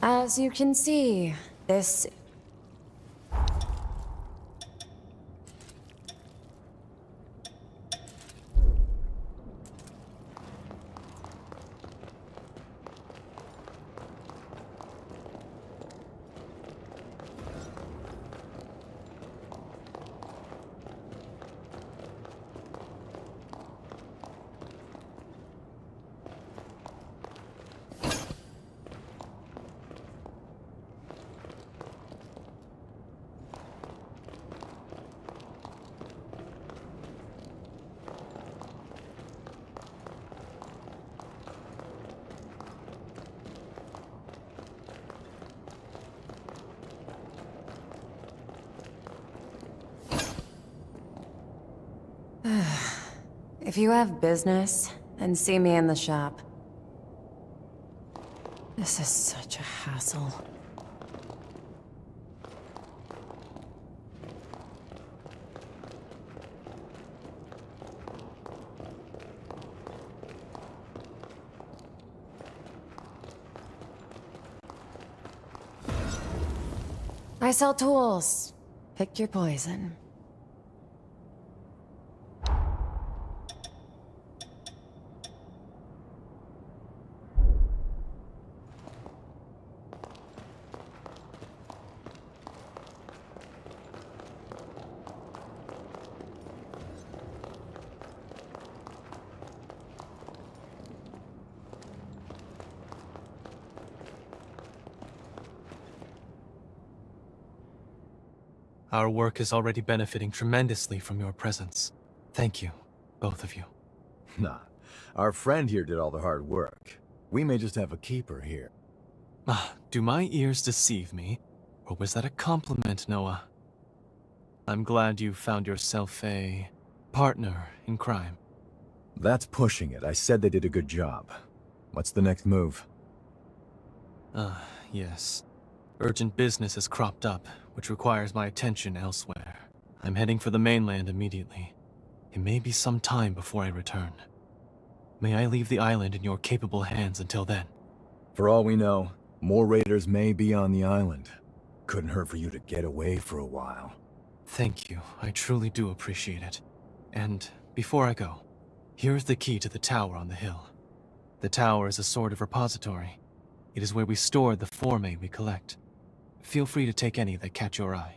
As you can see, this... If you have business, then see me in the shop. This is such a hassle. I sell tools. Pick your poison. Our work is already benefiting tremendously from your presence. Thank you, both of you. Nah, our friend here did all the hard work. We may just have a keeper here. Do my ears deceive me? Or was that a compliment, Noah? I'm glad you found yourself a partner in crime. That's pushing it. I said they did a good job. What's the next move? Yes. Urgent business has cropped up, which requires my attention elsewhere. I'm heading for the mainland immediately. It may be some time before I return. May I leave the island in your capable hands until then? For all we know, more raiders may be on the island. Couldn't hurt for you to get away for a while. Thank you. I truly do appreciate it. And before I go, here's the key to the tower on the hill. The tower is a sort of repository. It is where we store the forme we collect. Feel free to take any that catch your eye.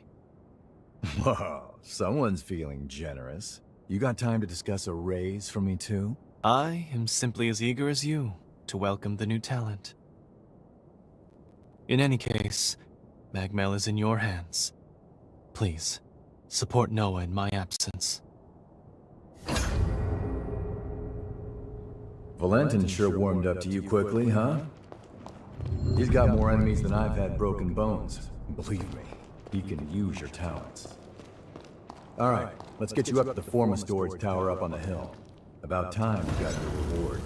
Whoa, someone's feeling generous. You got time to discuss a raise for me too? I am simply as eager as you to welcome the new talent. In any case, Magmel is in your hands. Please, support Noah in my absence. Valentin sure warmed up to you quickly, huh? He's got more enemies than I've had broken bones. Believe me, he can use your talents. Alright, let's get you up to the Forma storage tower up on the hill. About time you got your reward.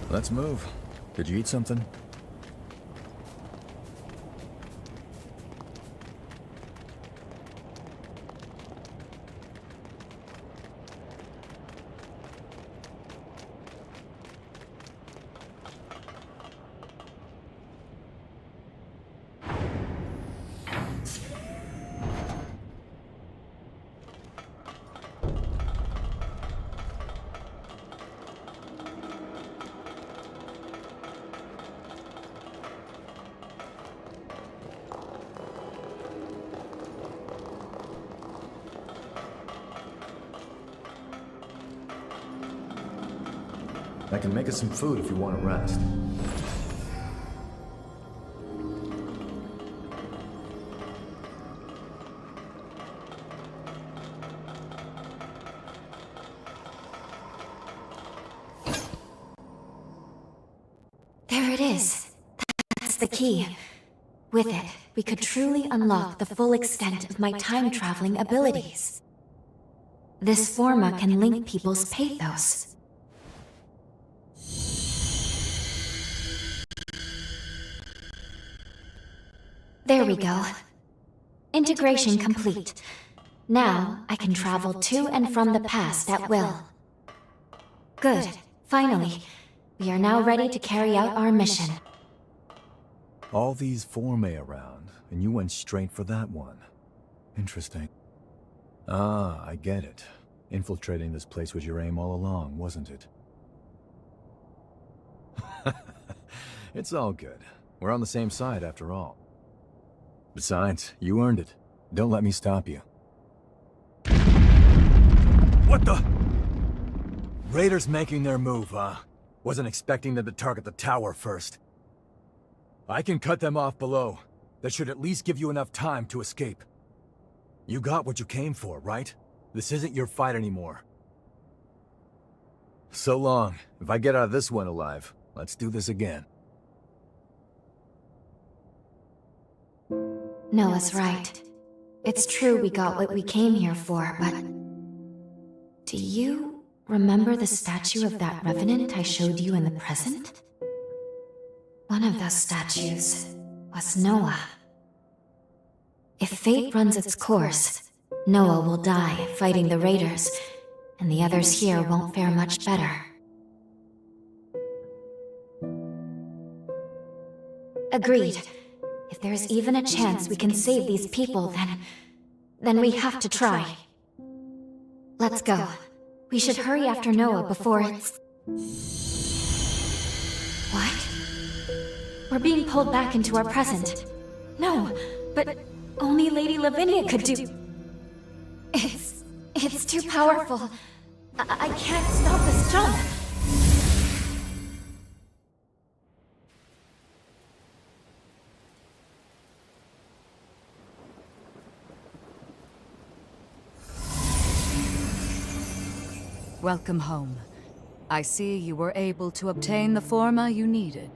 Let's move. Did you eat something? I can make us some food if you want to rest. There it is. That's the key. With it, we could truly unlock the full extent of my time-traveling abilities. This forma can link people's pathos. There we go. Integration complete. Now, I can travel to and from the past at will. Good. Finally. We are now ready to carry out our mission. All these formae around, and you went straight for that one. Interesting. Ah, I get it. Infiltrating this place was your aim all along, wasn't it? It's all good. We're on the same side after all. Besides, you earned it. Don't let me stop you. What the? Raiders making their move, huh? Wasn't expecting them to target the tower first. I can cut them off below. That should at least give you enough time to escape. You got what you came for, right? This isn't your fight anymore. So long. If I get out of this one alive, let's do this again. Noah's right. It's true we got what we came here for, but... Do you remember the statue of that revenant I showed you in the present? One of those statues was Noah. If fate runs its course, Noah will die fighting the raiders, and the others here won't fare much better. Agreed. If there's even a chance we can save these people, then we have to try. Let's go. We should hurry after Noah before it's... What? We're being pulled back into our present. No, but only Lady Lavinia could do... It's too powerful. I can't stop this jump. Welcome home. I see you were able to obtain the forma you needed.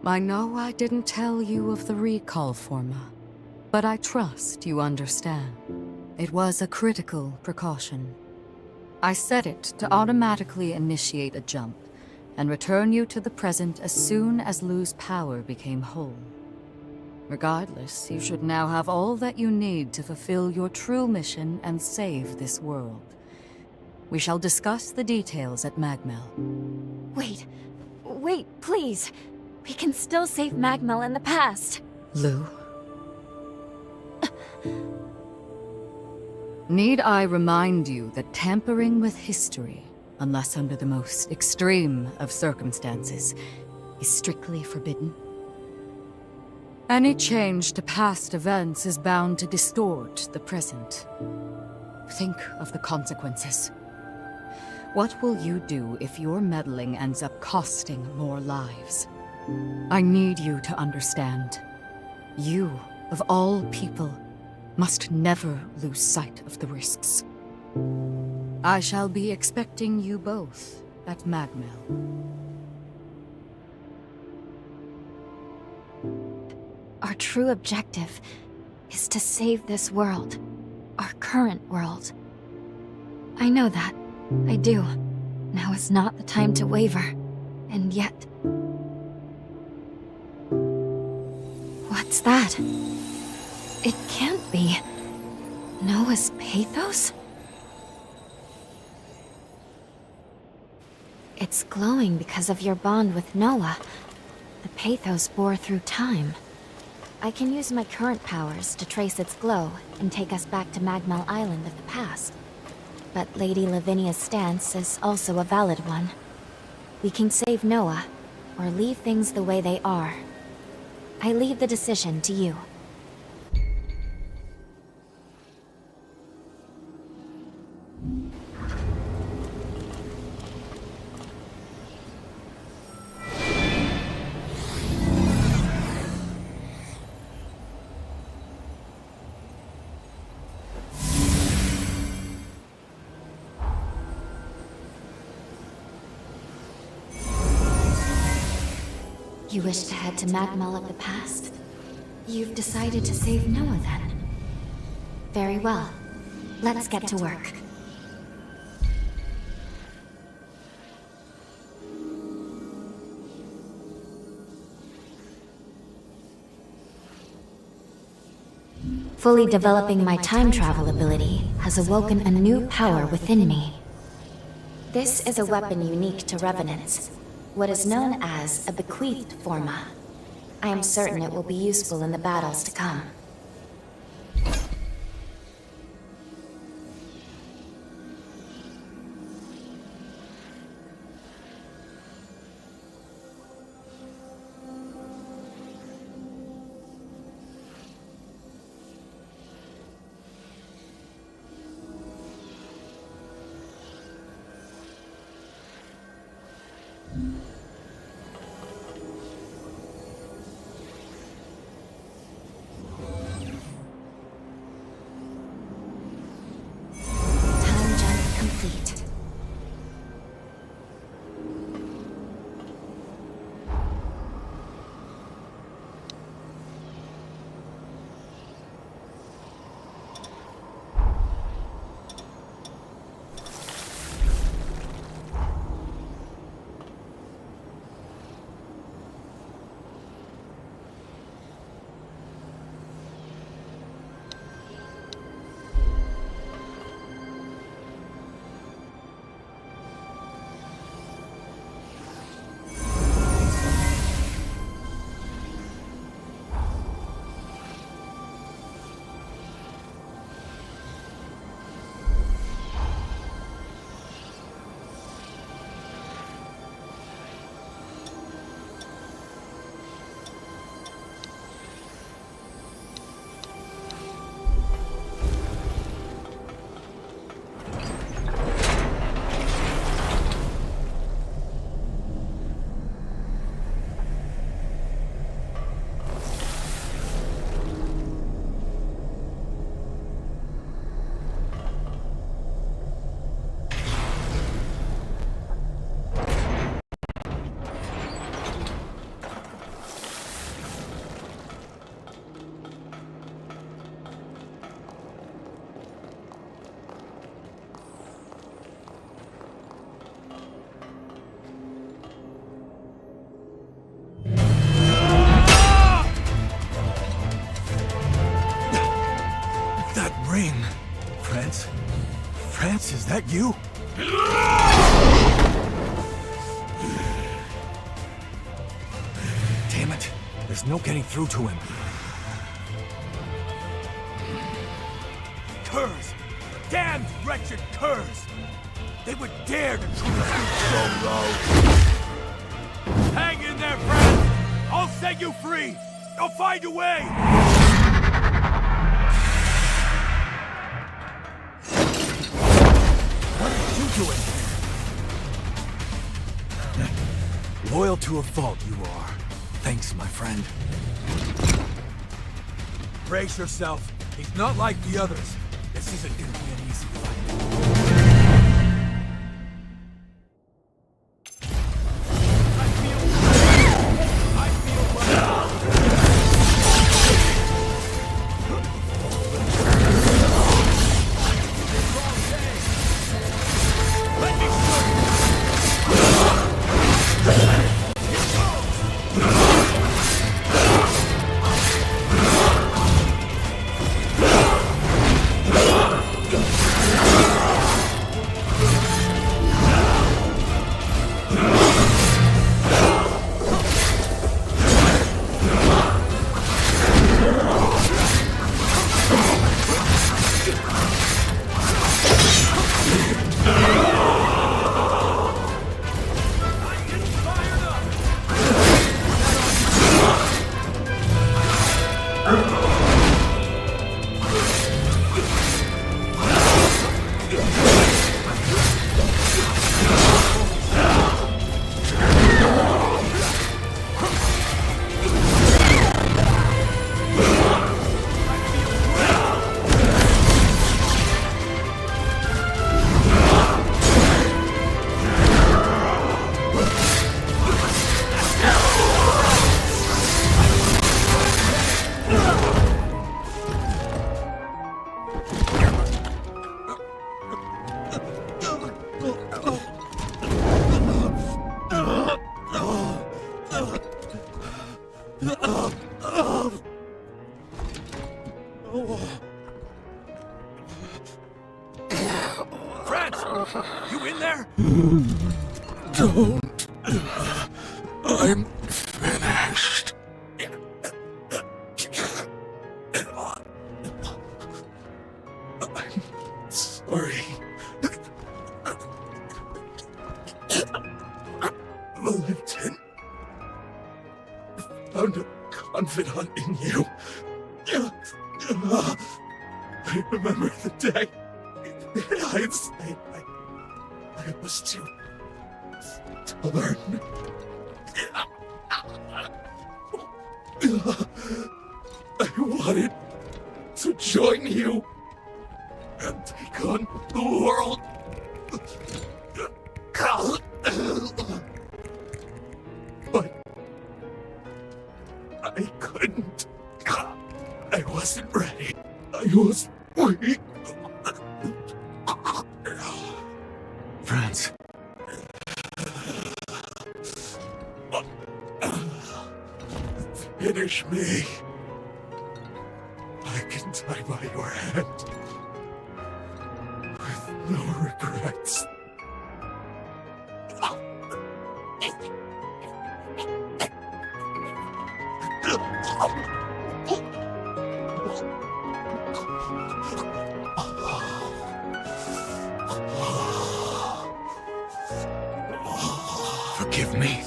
I know I didn't tell you of the recall forma, but I trust you understand. It was a critical precaution. I set it to automatically initiate a jump and return you to the present as soon as Lu's power became whole. Regardless, you should now have all that you need to fulfill your true mission and save this world. We shall discuss the details at Magmel. Wait, please. We can still save Magmel in the past. Lu? Need I remind you that tampering with history, unless under the most extreme of circumstances, is strictly forbidden? Any change to past events is bound to distort the present. Think of the consequences. What will you do if your meddling ends up costing more lives? I need you to understand. You, of all people, must never lose sight of the risks. I shall be expecting you both at Magmel. Our true objective is to save this world, our current world. I know that. I do. Now is not the time to waver. And yet... What's that? It can't be. Noah's pathos? It's glowing because of your bond with Noah. The pathos bore through time. I can use my current powers to trace its glow and take us back to Magmel Island of the past. But Lady Lavinia's stance is also a valid one. We can save Noah, or leave things the way they are. I leave the decision to you. You wish to head to Magmel of the past? You've decided to save Noah then? Very well. Let's get to work. Fully developing my time travel ability has awoken a new power within me. This is a weapon unique to Revenants, what is known as a bequeathed forma. I am certain it will be useful in the battles to come. Time jump complete. Ring. France? France, is that you? Damn it. There's no getting through to him. Curs! Damned wretched curs! They would dare to try to stoop so low! Hang in there, friends! I'll set you free! I'll find a way! Doing? Loyal to a fault, you are. Thanks, my friend. Brace yourself. He's not like the others. This isn't gonna be an easy fight. Let me show you! France! You in there? Don't. I'm finished. I'm sorry. Valentin found a confidant in you. I remember the day. In hindsight, I was too stubborn. I wanted to join you and take on the world. But I couldn't. I wasn't ready. I was weak. France. Finish me. I can die by your hand. With no regrets. Forgive me.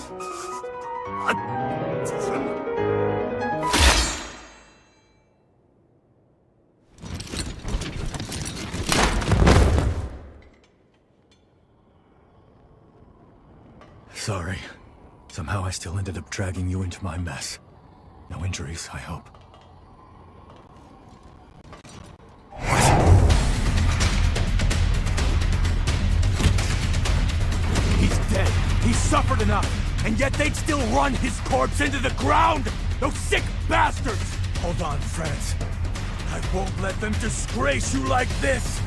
Sorry. Somehow I still ended up dragging you into my mess. No injuries, I hope. He's dead. He's suffered enough. And yet they'd still run his corpse into the ground! Those sick bastards! Hold on, France. I won't let them disgrace you like this!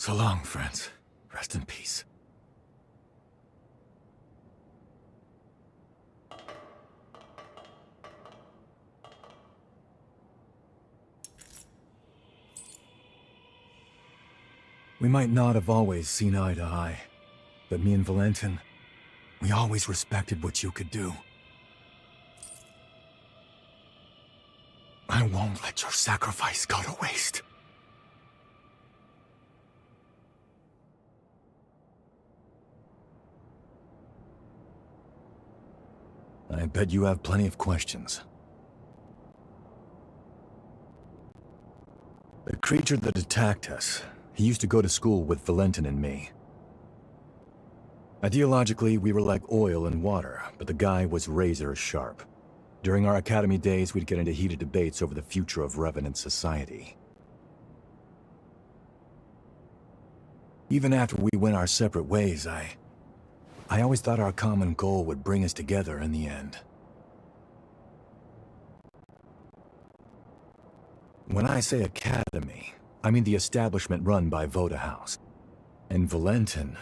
So long, friends. Rest in peace. We might not have always seen eye to eye, but me and Valentin, we always respected what you could do. I won't let your sacrifice go to waste. I bet you have plenty of questions. The creature that attacked us, he used to go to school with Valentin and me. Ideologically, we were like oil and water, but the guy was razor sharp. During our academy days, we'd get into heated debates over the future of Revenant society. Even after we went our separate ways, I always thought our common goal would bring us together in the end. When I say academy, I mean the establishment run by Voda House. And Valentin,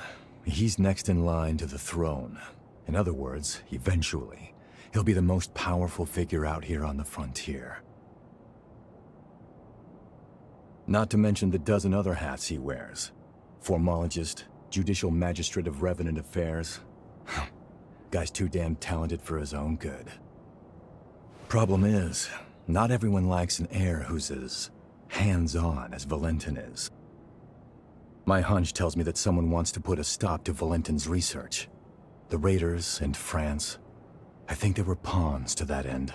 he's next in line to the throne. In other words, eventually, he'll be the most powerful figure out here on the frontier. Not to mention the dozen other hats he wears. Formologist, Judicial Magistrate of Revenant Affairs. Guy's too damn talented for his own good. Problem is, not everyone likes an heir who's as hands-on as Valentin is. My hunch tells me that someone wants to put a stop to Valentin's research. The Raiders and France, I think they were pawns to that end.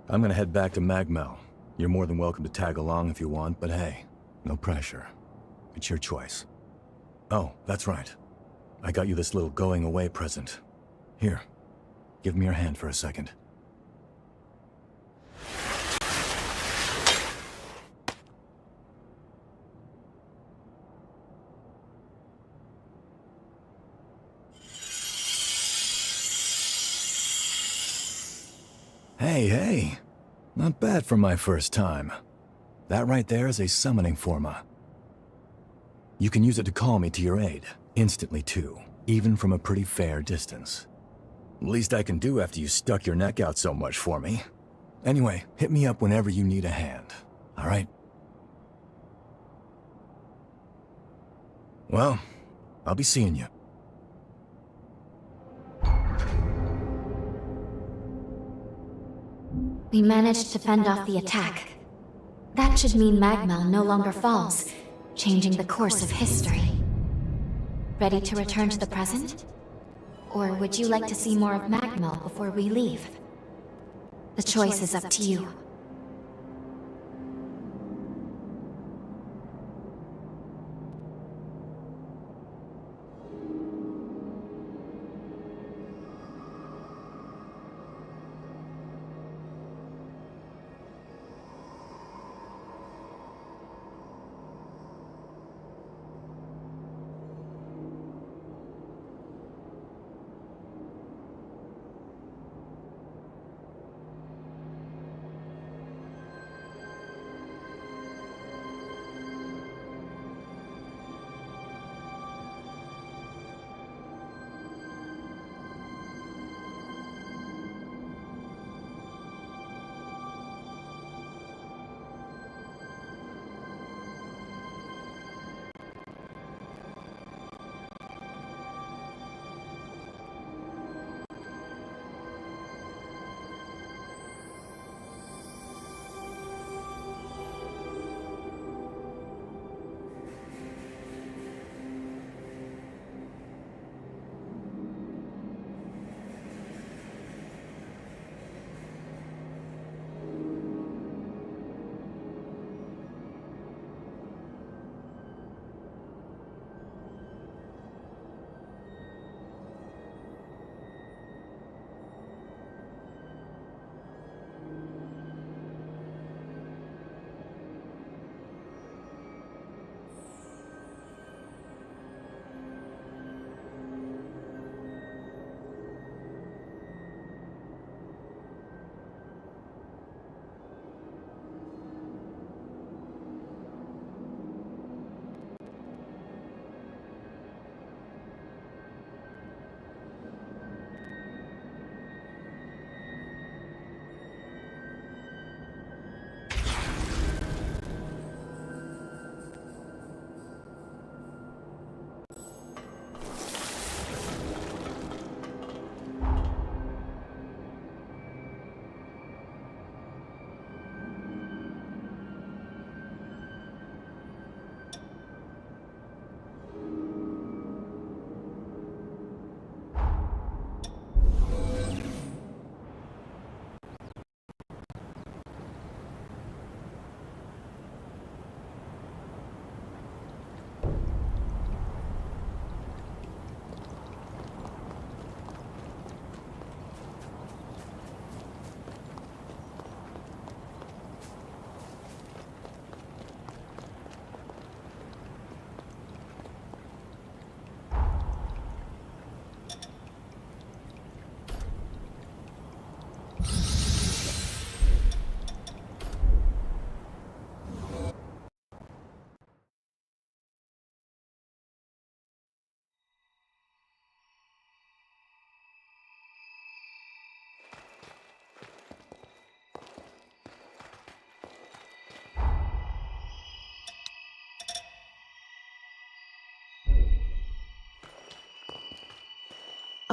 I'm gonna head back to Magmel. You're more than welcome to tag along if you want, but hey, no pressure. It's your choice. Oh, that's right. I got you this little going-away present. Here, give me your hand for a second. Hey, not bad for my first time. That right there is a summoning forma. You can use it to call me to your aid, instantly too, even from a pretty fair distance. Least I can do after you stuck your neck out so much for me. Anyway, hit me up whenever you need a hand, alright? Well, I'll be seeing you. We managed to fend off the attack. That should mean Magmel no longer falls, changing the course of history. Ready to return to the present? Or would you like to see more of Magmel before we leave? The choice is up to you.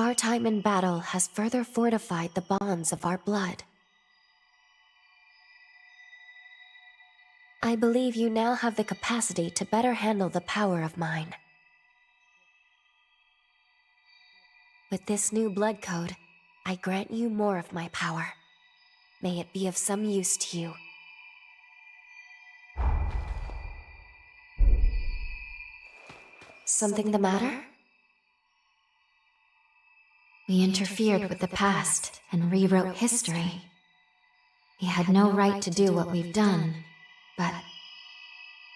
Our time in battle has further fortified the bonds of our blood. I believe you now have the capacity to better handle the power of mine. With this new blood code, I grant you more of my power. May it be of some use to you. Something the matter? We interfered with the past and rewrote history. We had no right to do what we've done, but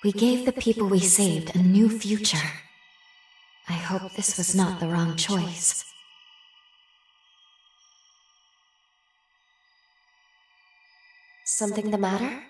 we gave the people we saved a new future. I hope this was not the wrong choice. Something the matter?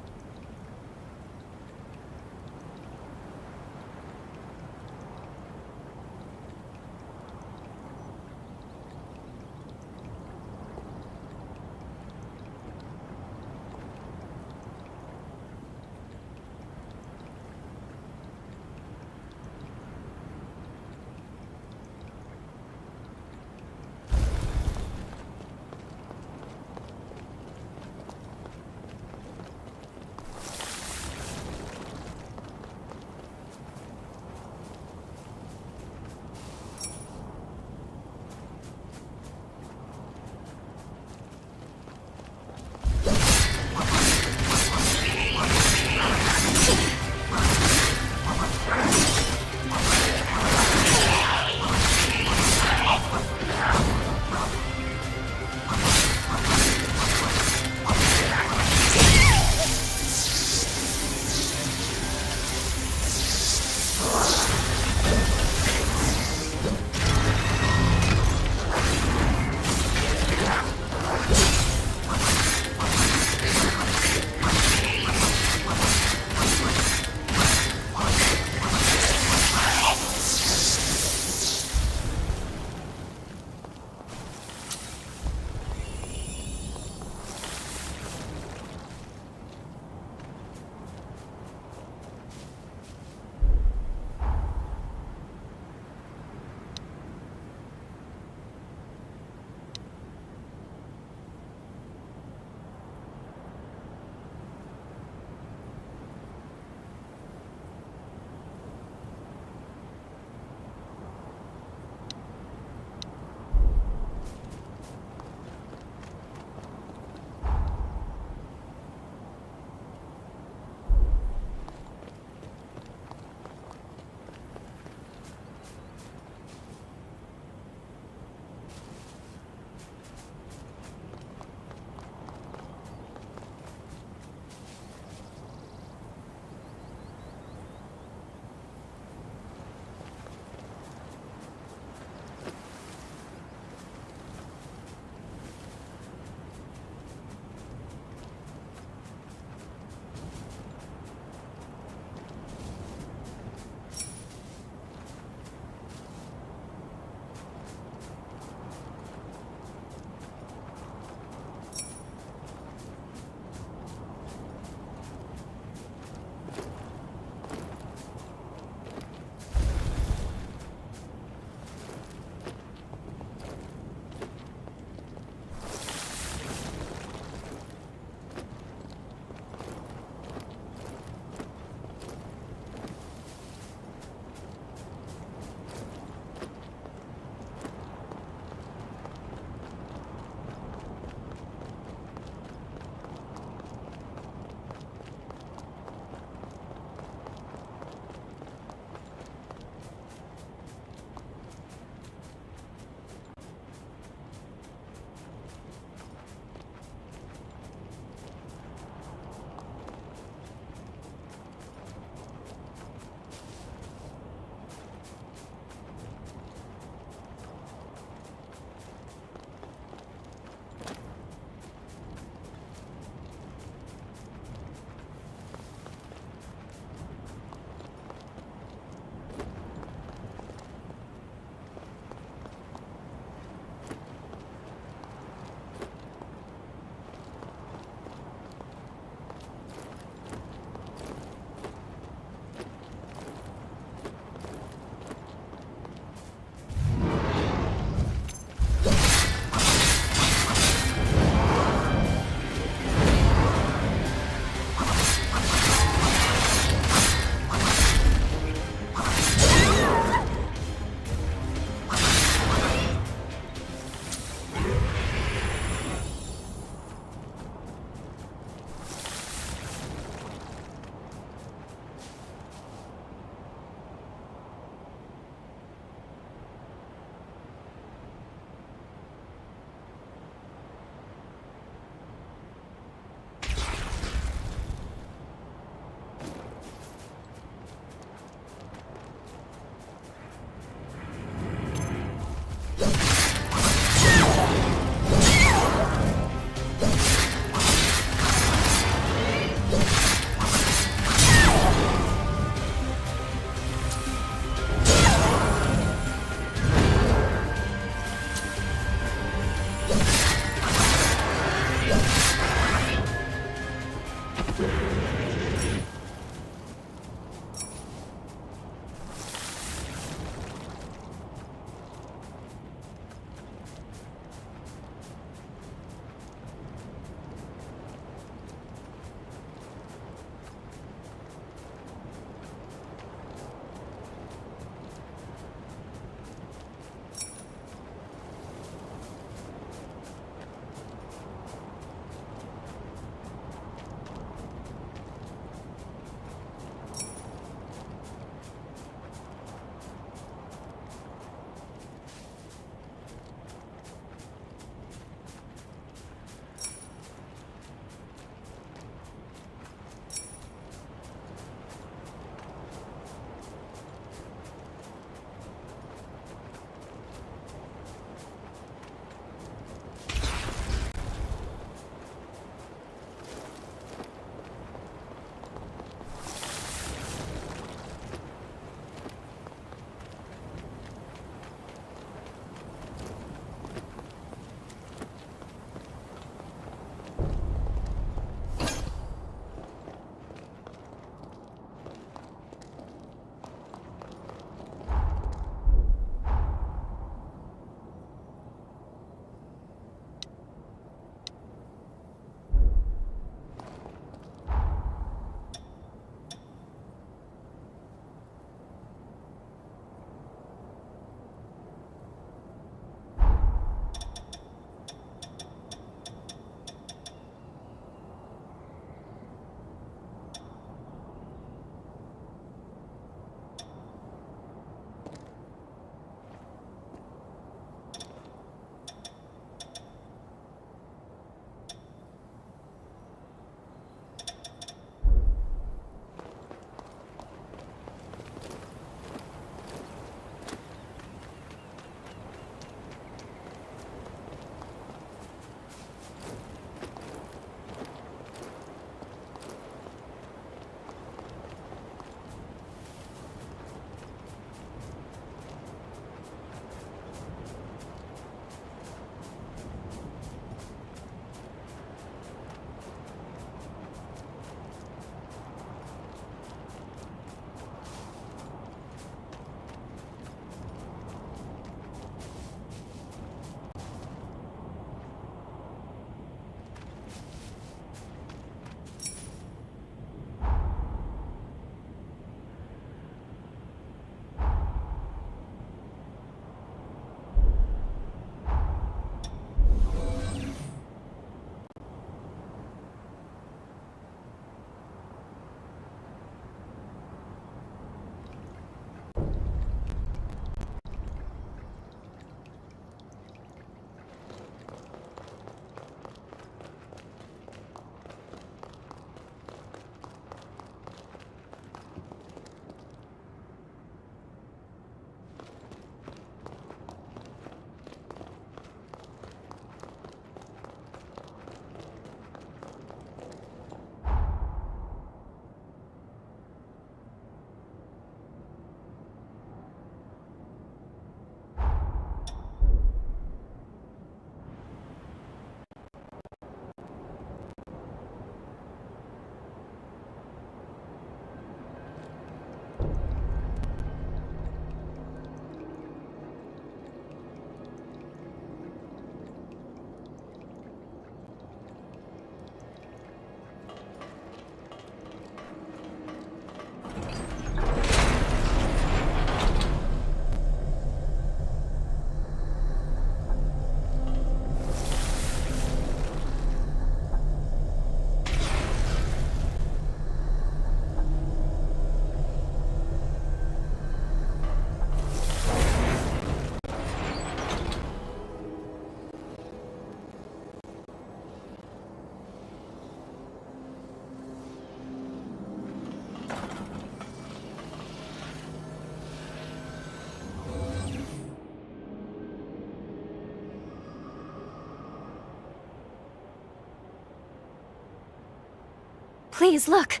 Please, look!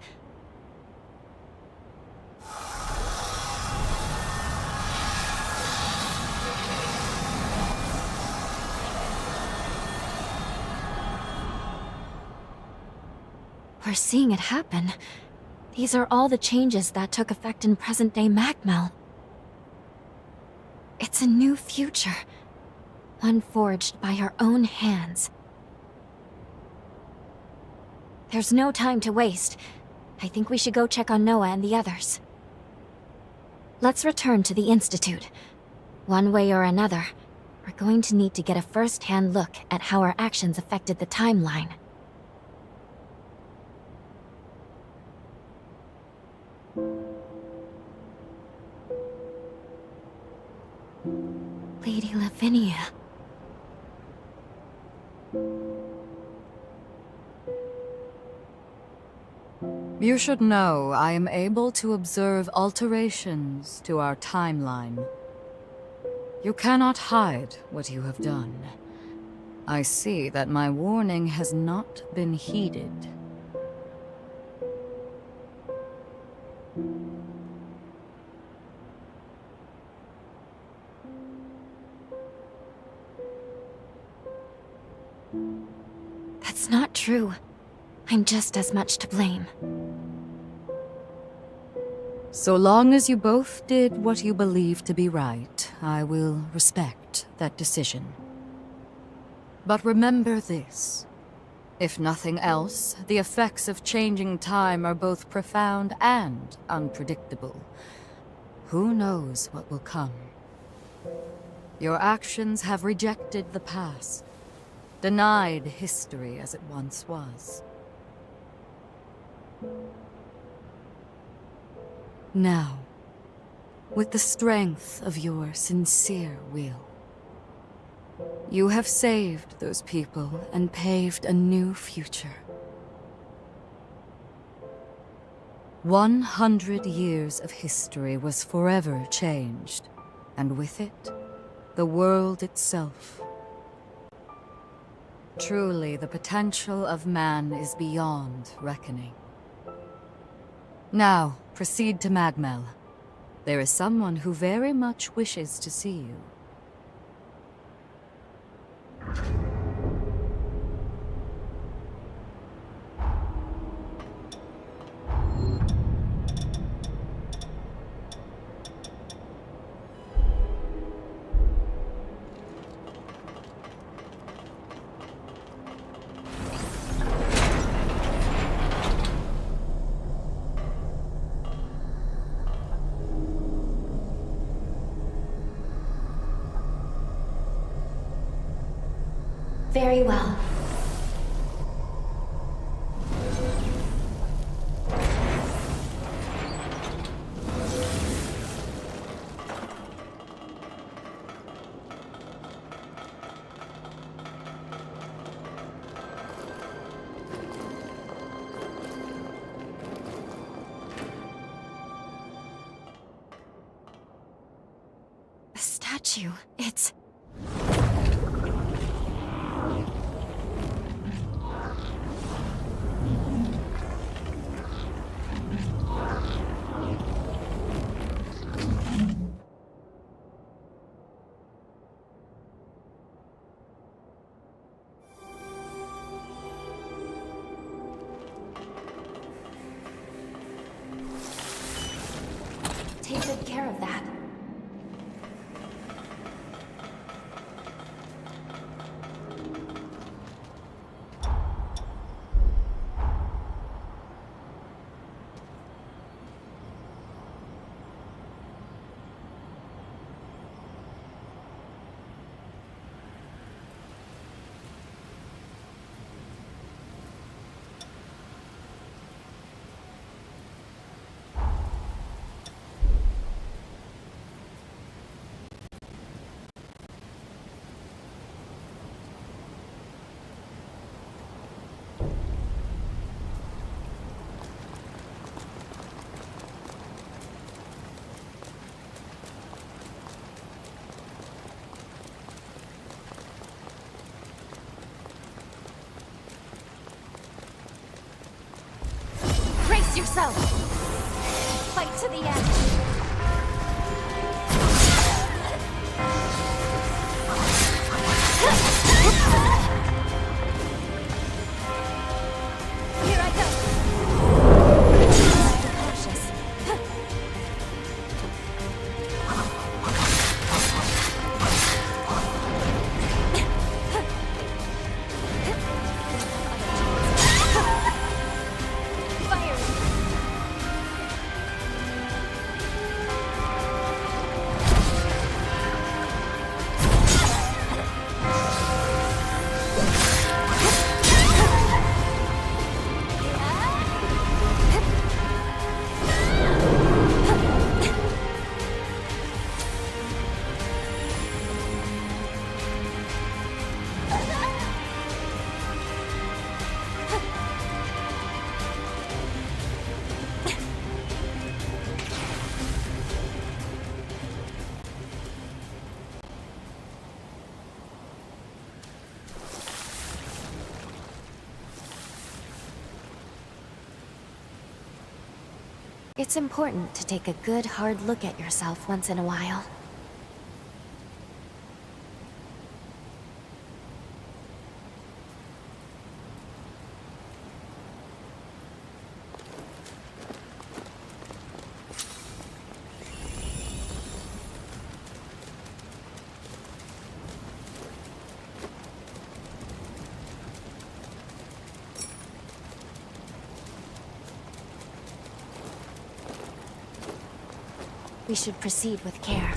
We're seeing it happen. These are all the changes that took effect in present-day Magmel. It's a new future. One forged by our own hands. There's no time to waste. I think we should go check on Noah and the others. Let's return to the Institute. One way or another, we're going to need to get a first-hand look at how our actions affected the timeline. Lady Lavinia. You should know I am able to observe alterations to our timeline. You cannot hide what you have done. I see that my warning has not been heeded. That's not true. I'm just as much to blame. So long as you both did what you believe to be right, I will respect that decision. But remember this. If nothing else, the effects of changing time are both profound and unpredictable. Who knows what will come? Your actions have rejected the past, denied history as it once was. Now, with the strength of your sincere will, you have saved those people and paved a new future. 100 years of history was forever changed, and with it, the world itself. Truly, the potential of man is beyond reckoning. Now, proceed to Magmel. There is someone who very much wishes to see you. Very well. The statue, it's... Take good care of that. So, fight to the end. Here I go. Be cautious. Fire! It's important to take a good, hard look at yourself once in a while. We should proceed with care.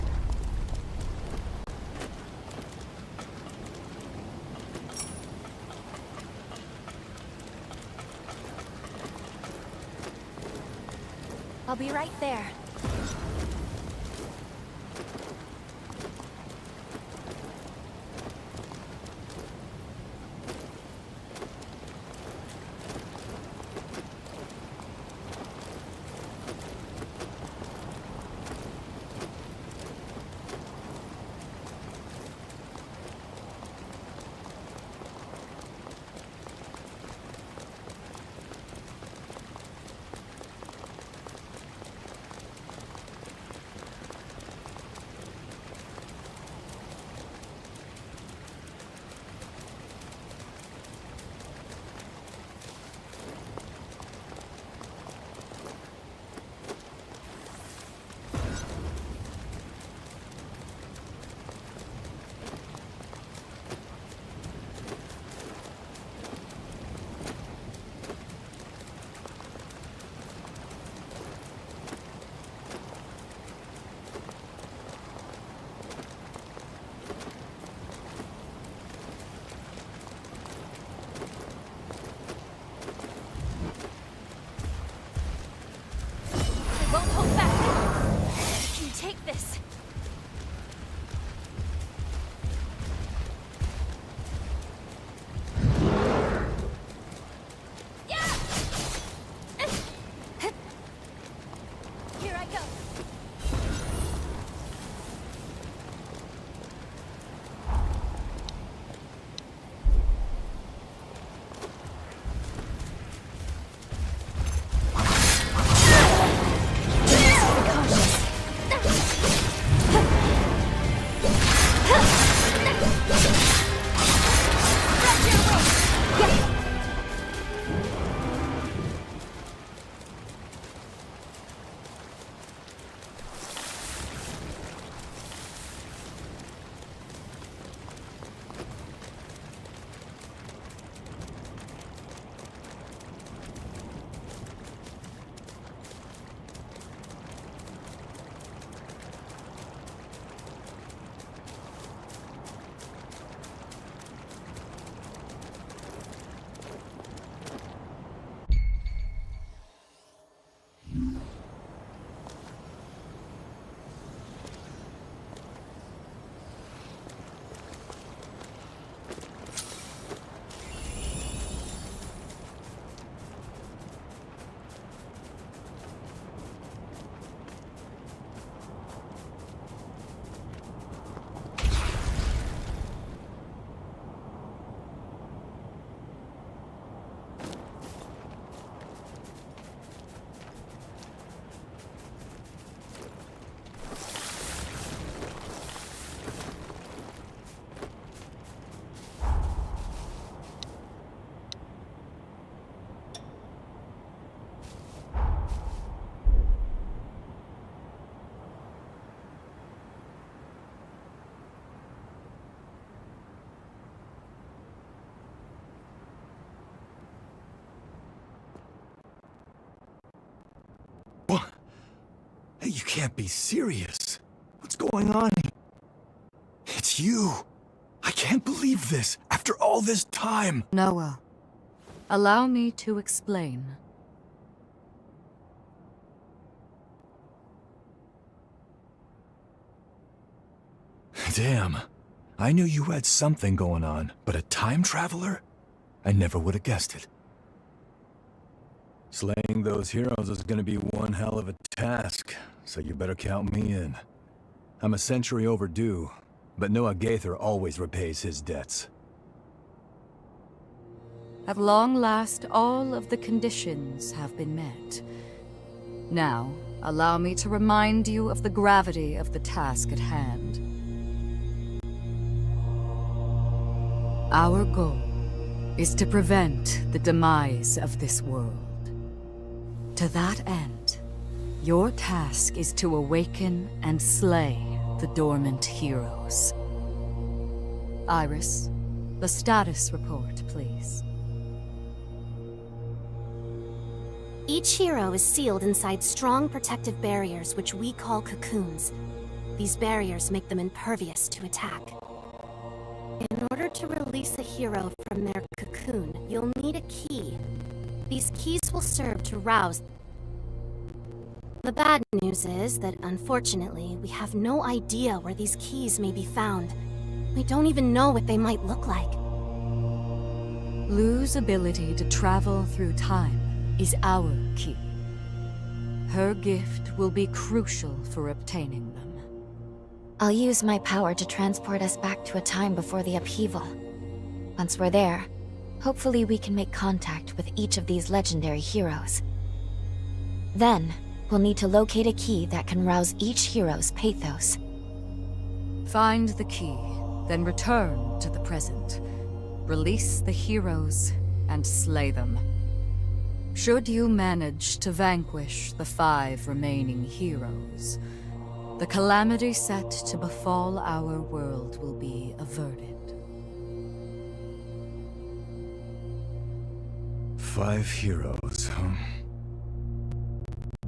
I'll be right there. You can't be serious. What's going on here? It's you. I can't believe this, after all this time. Noah, allow me to explain. Damn. I knew you had something going on, but a time traveler? I never would have guessed it. Slaying those heroes is gonna be one hell of a task, so you better count me in. I'm a century overdue, but Noah Gaither always repays his debts. At long last, all of the conditions have been met. Now, allow me to remind you of the gravity of the task at hand. Our goal is to prevent the demise of this world. To that end, your task is to awaken and slay the dormant heroes. Iris, the status report, please. Each hero is sealed inside strong protective barriers which we call cocoons. These barriers make them impervious to attack. In order to release a hero from their cocoon, you'll need a key. These keys will serve to rouse. The bad news is that, unfortunately, we have no idea where these keys may be found. We don't even know what they might look like. Lu's ability to travel through time is our key. Her gift will be crucial for obtaining them. I'll use my power to transport us back to a time before the upheaval. Once we're there, hopefully we can make contact with each of these legendary heroes. Then, we'll need to locate a key that can rouse each hero's pathos. Find the key, then return to the present. Release the heroes and slay them. Should you manage to vanquish the 5 remaining heroes, the calamity set to befall our world will be averted. 5 heroes, huh?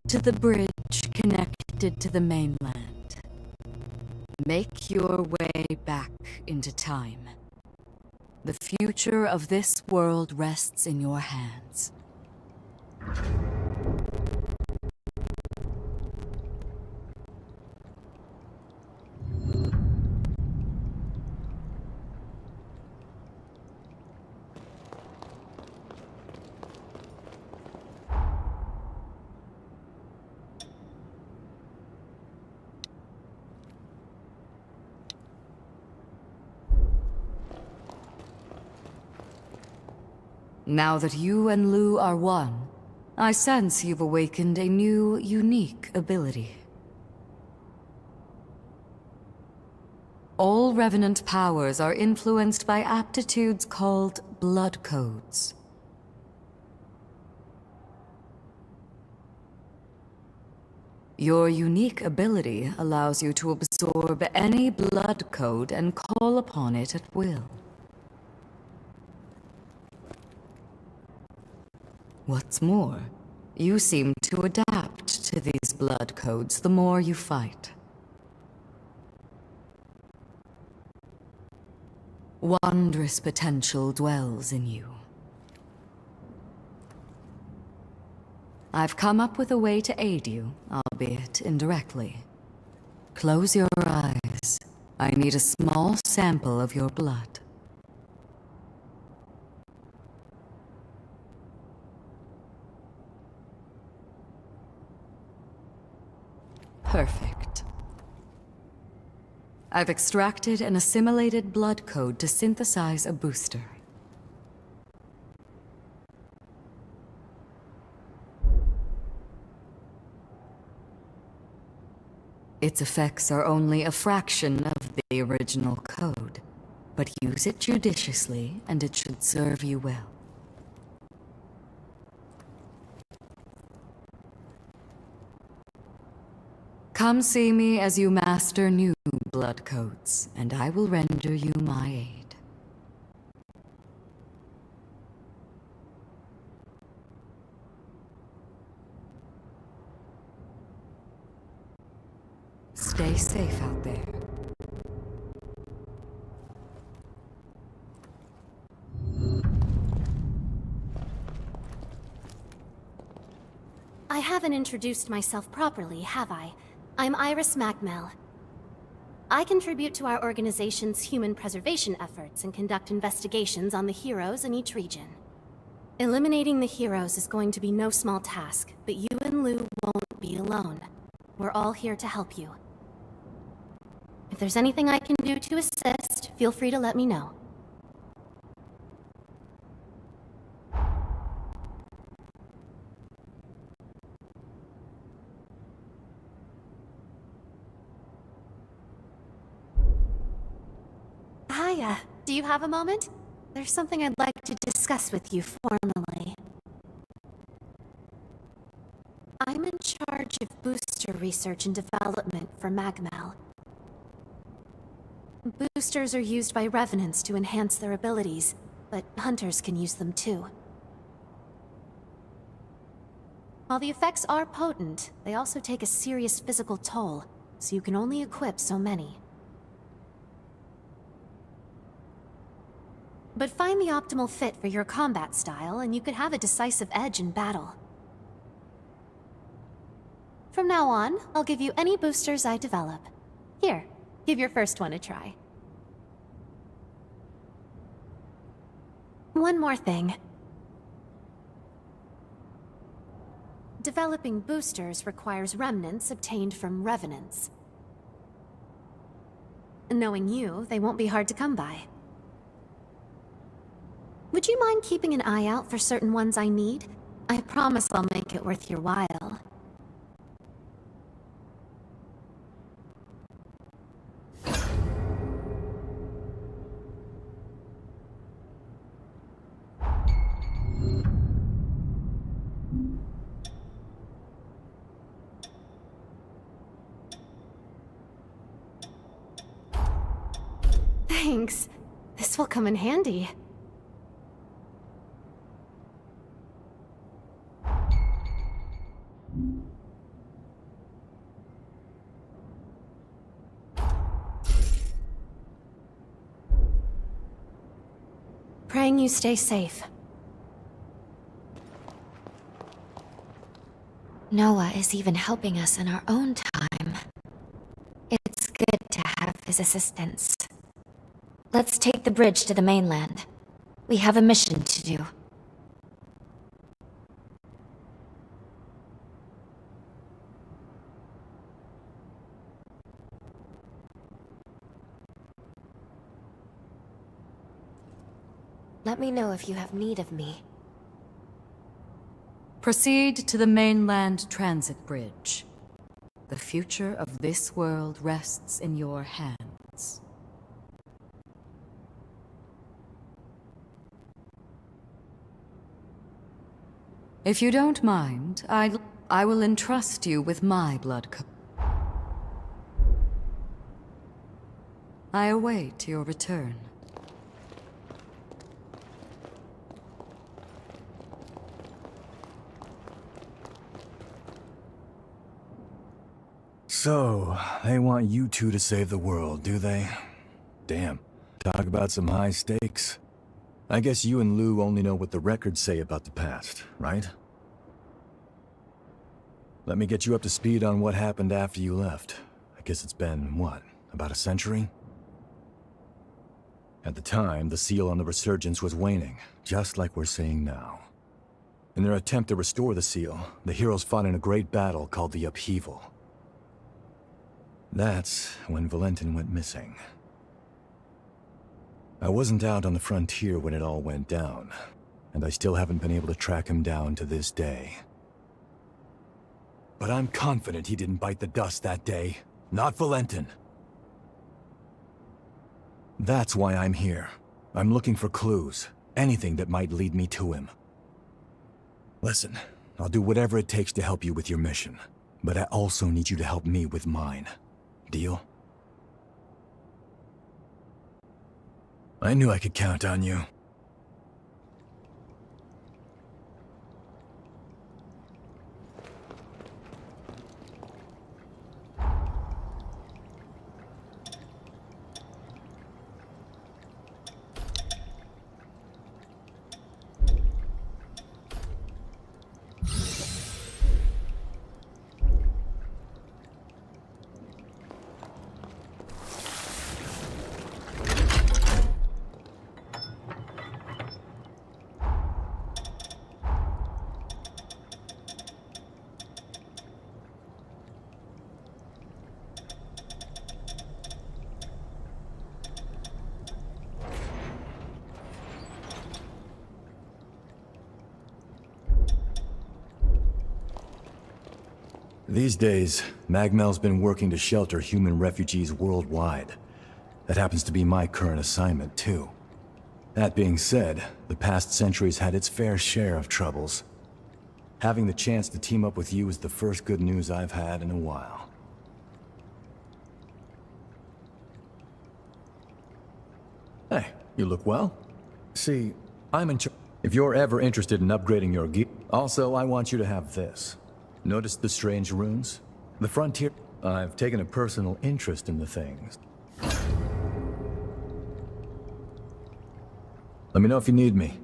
To the bridge connected to the mainland. Make your way back into time. The future of this world rests in your hands. Now that you and Lu are one, I sense you've awakened a new, unique ability. All Revenant powers are influenced by aptitudes called blood codes. Your unique ability allows you to absorb any blood code and call upon it at will. What's more, you seem to adapt to these blood codes the more you fight. Wondrous potential dwells in you. I've come up with a way to aid you, albeit indirectly. Close your eyes. I need a small sample of your blood. Perfect. I've extracted and assimilated blood code to synthesize a booster. Its effects are only a fraction of the original code, but use it judiciously and it should serve you well. Come see me as you master new blood codes, and I will render you my aid. stay safe out there. I haven't introduced myself properly, have I? I'm Iris Magmel. I contribute to our organization's human preservation efforts and conduct investigations on the heroes in each region. Eliminating the heroes is going to be no small task, but you and Lou won't be alone. We're all here to help you. If there's anything I can do to assist, feel free to let me know. Hiya, do you have a moment? There's something I'd like to discuss with you formally. I'm in charge of booster research and development for Magmel. Boosters are used by revenants to enhance their abilities, but hunters can use them too. While the effects are potent, they also take a serious physical toll, so you can only equip so many. But find the optimal fit for your combat style, and you could have a decisive edge in battle. From now on, I'll give you any boosters I develop. Here, give your first one a try. One more thing. Developing boosters requires remnants obtained from revenants. Knowing you, they won't be hard to come by. Would you mind keeping an eye out for certain ones I need? I promise I'll make it worth your while. Thanks. This will come in handy. Praying you stay safe. Noah is even helping us in our own time. It's good to have his assistance. Let's take the bridge to the mainland. We have a mission to do. Let me know if you have need of me. Proceed to the mainland transit bridge. The future of this world rests in your hands. If you don't mind, I will entrust you with my blood cup. I await your return. So, they want you two to save the world, do they? Damn. Talk about some high stakes. I guess you and Lou only know what the records say about the past, right? Let me get you up to speed on what happened after you left. I guess it's been, what, about a century? At the time, the seal on the Resurgence was waning, just like we're seeing now. In their attempt to restore the seal, the heroes fought in a great battle called the Upheaval. That's when Valentin went missing. I wasn't out on the frontier when it all went down, and I still haven't been able to track him down to this day. But I'm confident he didn't bite the dust that day. Not Valentin. That's why I'm here. I'm looking for clues. Anything that might lead me to him. Listen, I'll do whatever it takes to help you with your mission. But I also need you to help me with mine. Deal? I knew I could count on you. These days, Magmel's been working to shelter human refugees worldwide. That happens to be my current assignment, too. That being said, the past century's had its fair share of troubles. Having the chance to team up with you is the first good news I've had in a while. Hey, you look well. See, I'm in charge. If you're ever interested in upgrading your gear... Also, I want you to have this. Notice the strange runes? The frontier... I've taken a personal interest in the things. Let me know if you need me.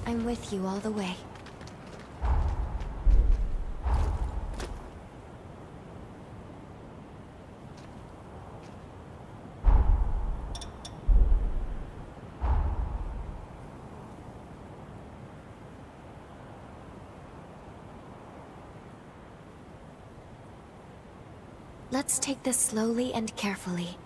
I'm with you all the way. Let's take this slowly and carefully.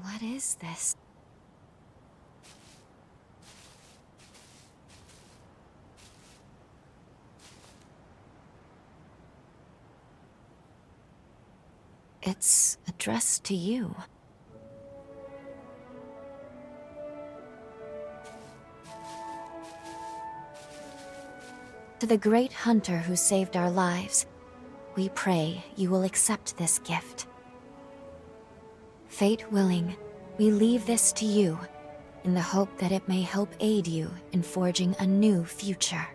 What is this? It's addressed to you. To the great hunter who saved our lives, we pray you will accept this gift. Fate willing, we leave this to you, in the hope that it may help aid you in forging a new future.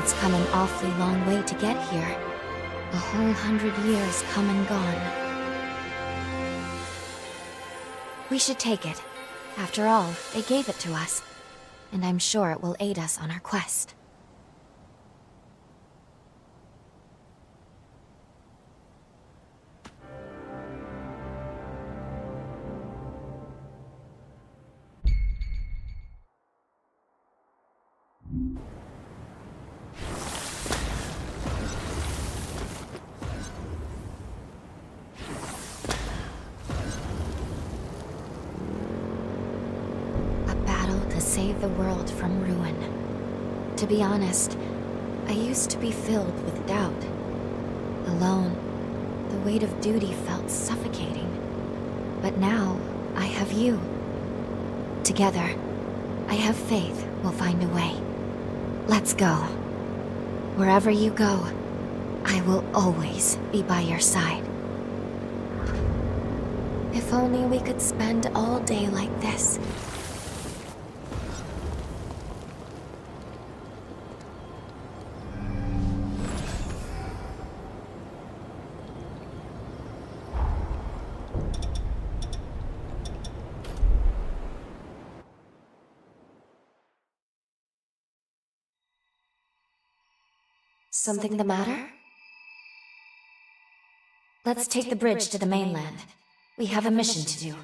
It's come an awfully long way to get here. A whole 100 years come and gone. We should take it. After all, they gave it to us. And I'm sure it will aid us on our quest. Save the world from ruin. To be honest, I used to be filled with doubt. Alone, the weight of duty felt suffocating. But now, I have you. Together, I have faith we'll find a way. Let's go. Wherever you go, I will always be by your side. If only we could spend all day like this. Something the matter? Let's take the bridge to the mainland. We have a mission to do.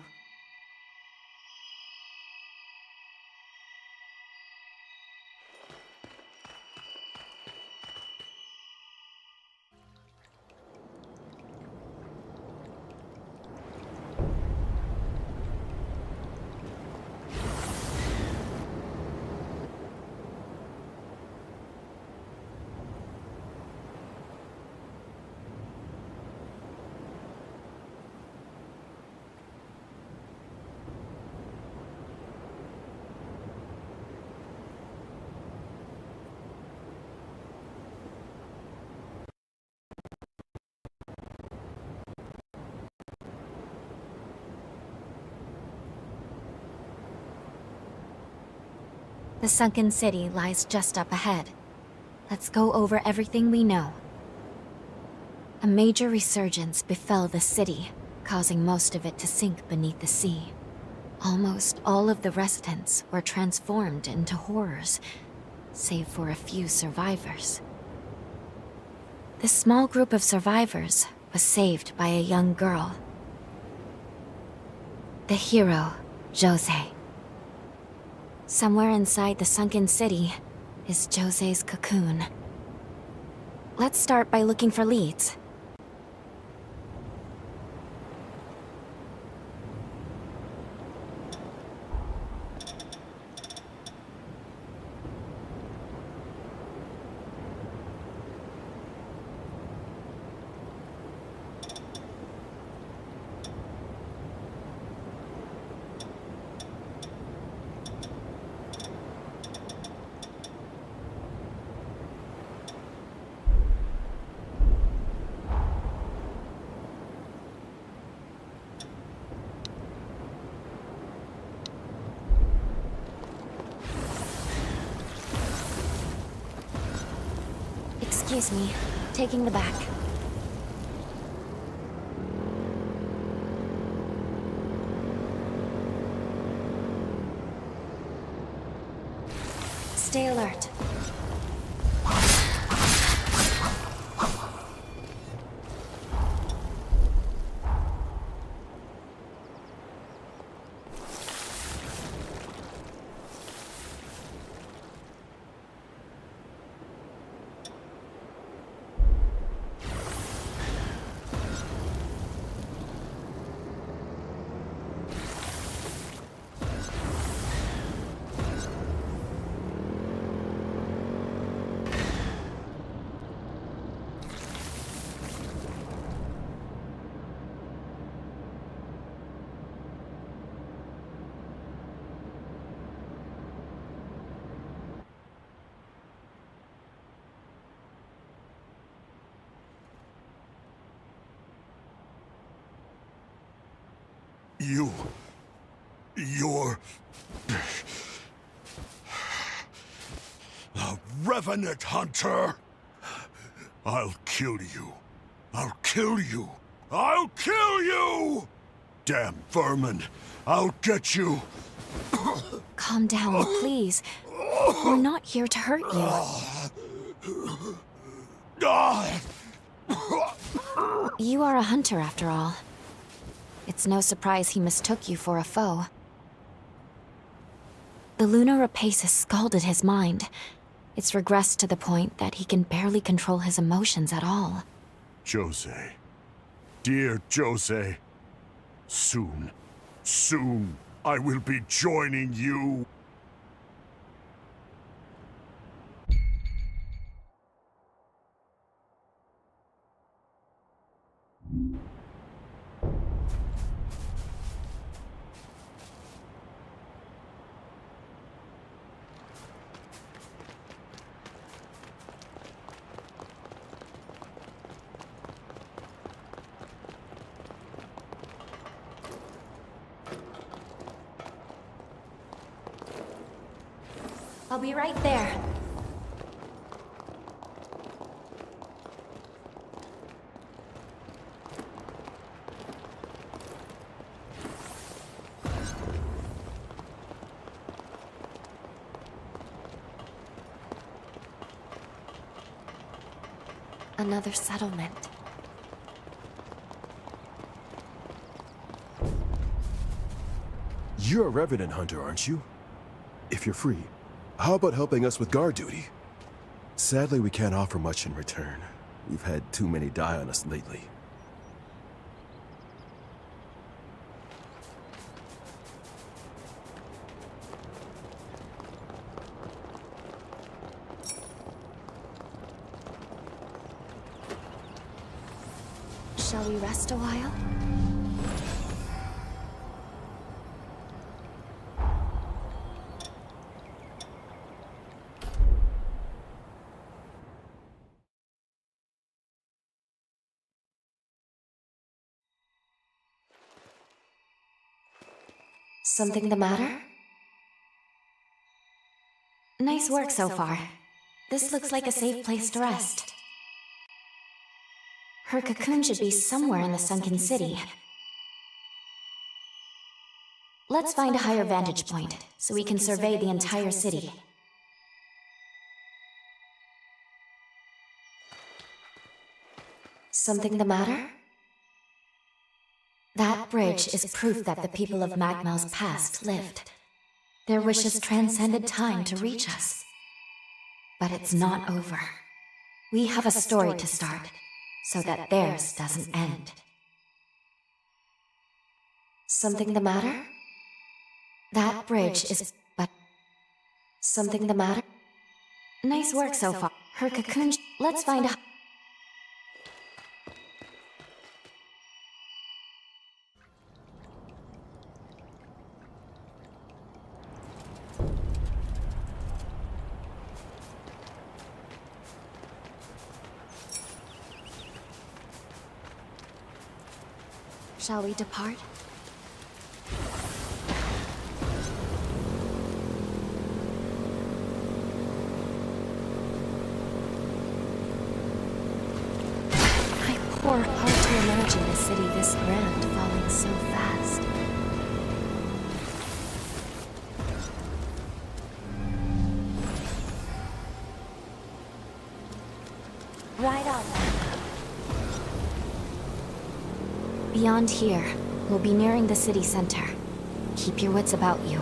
The sunken city lies just up ahead. Let's go over everything we know. A major resurgence befell the city, causing most of it to sink beneath the sea. Almost all of the residents were transformed into horrors, save for a few survivors. This small group of survivors was saved by a young girl. The hero, Jose. Somewhere inside the sunken city is Jose's cocoon. Let's start by looking for leads. Excuse me, taking the back. Stay alert. You're... a revenant hunter! I'll kill you. I'll kill you. I'll kill you! Damn vermin! I'll get you! Calm down, please. We're not here to hurt you. You are a hunter, after all. It's no surprise he mistook you for a foe. The lunar rapace has scalded his mind. It's regressed to the point that he can barely control his emotions at all. Jose. Dear Jose. Soon, I will be joining you. I'll be right there. Another settlement. You're a revenant hunter, aren't you? If you're free, how about helping us with guard duty? Sadly, we can't offer much in return. We've had too many die on us lately. Shall we rest a while? Something the matter? Nice work so far. This looks like a safe place to rest. Her cocoon should be somewhere in the sunken city. Let's find a higher vantage point, so we can survey the entire city. Something the matter? That bridge is proof that the people of Magmel's past lived. Their wishes transcended time to reach us. But it's not over. We have a story to start, so that theirs doesn't end. Something the matter? That bridge is but... Something the matter? Nice work so far. Her cocoon... Let's find a... Shall we depart? Poor, hard to imagine a city this grand falling so fast. Right on. Beyond here, we'll be nearing the city center. Keep your wits about you.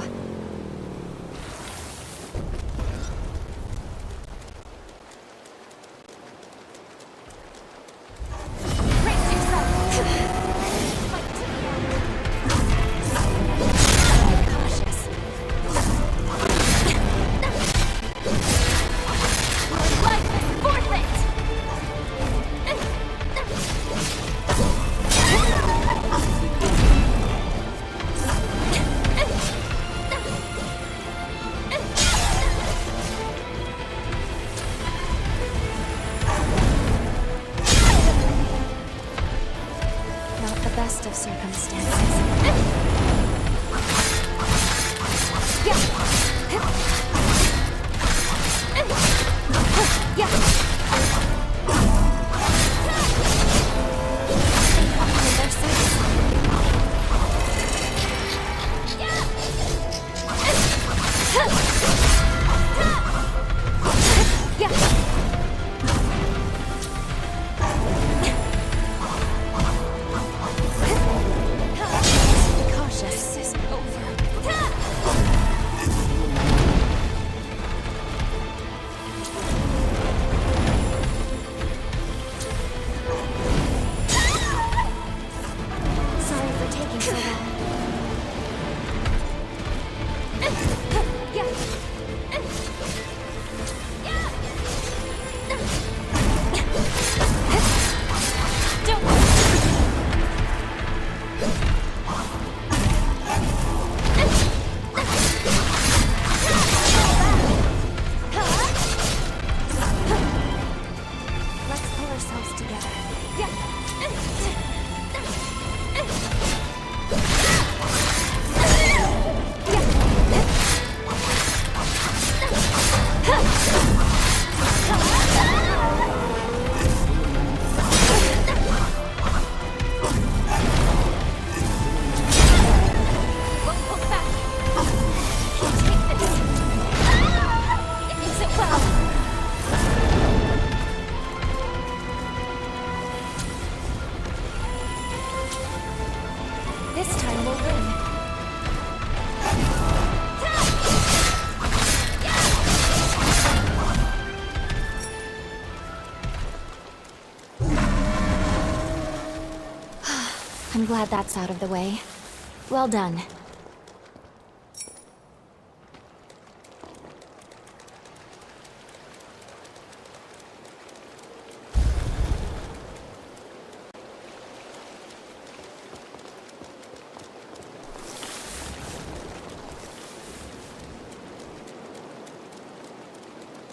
I'm glad that's out of the way. Well done.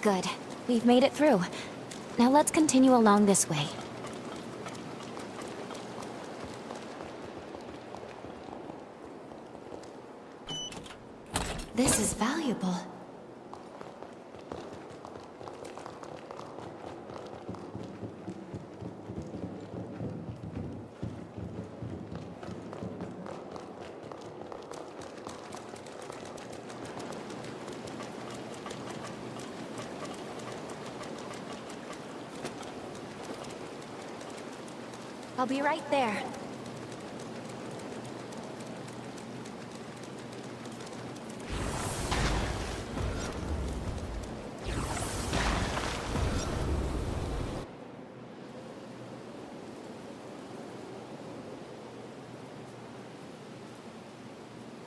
Good. We've made it through. Now let's continue along this way. This is valuable. I'll be right there.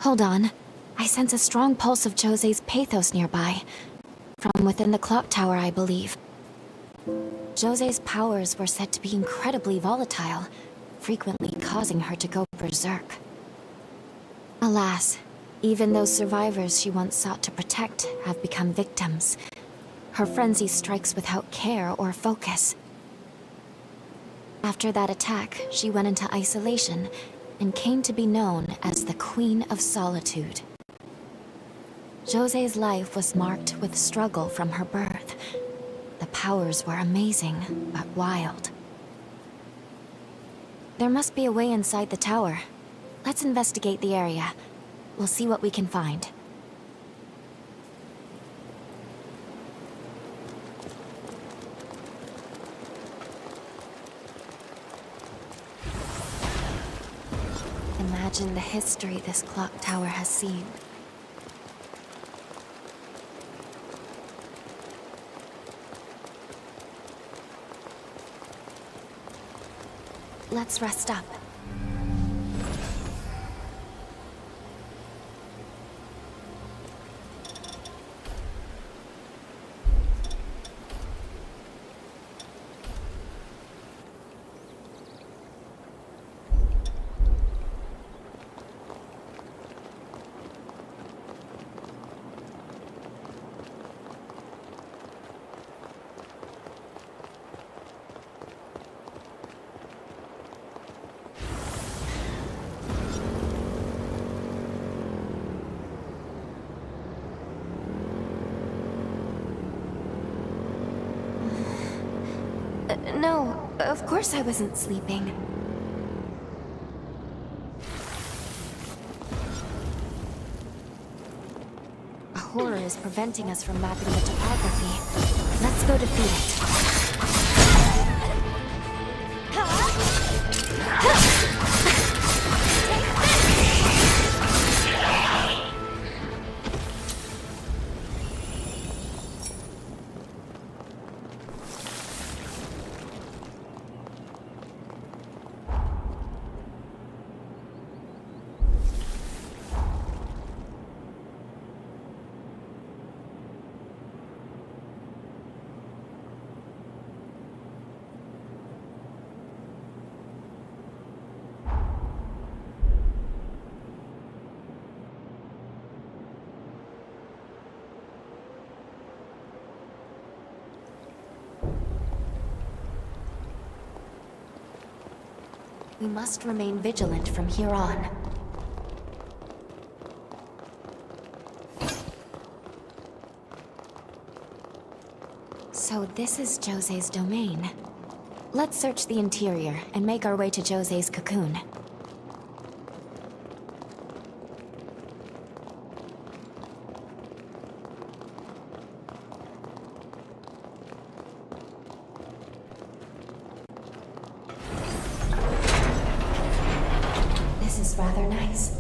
Hold on. I sense a strong pulse of Jose's pathos nearby. From within the clock tower, I believe. Jose's powers were said to be incredibly volatile, frequently causing her to go berserk. Alas, even those survivors she once sought to protect have become victims. Her frenzy strikes without care or focus. After that attack, she went into isolation and came to be known as the Queen of Solitude. Jose's life was marked with struggle from her birth. The powers were amazing, but wild. There must be a way inside the tower. Let's investigate the area. We'll see what we can find. Imagine the history this clock tower has seen. Let's rest up. No, of course I wasn't sleeping. A horror is preventing us from mapping the topography. Let's go defeat it. We must remain vigilant from here on. So this is Jose's domain. Let's search the interior and make our way to Jose's cocoon. This is rather nice.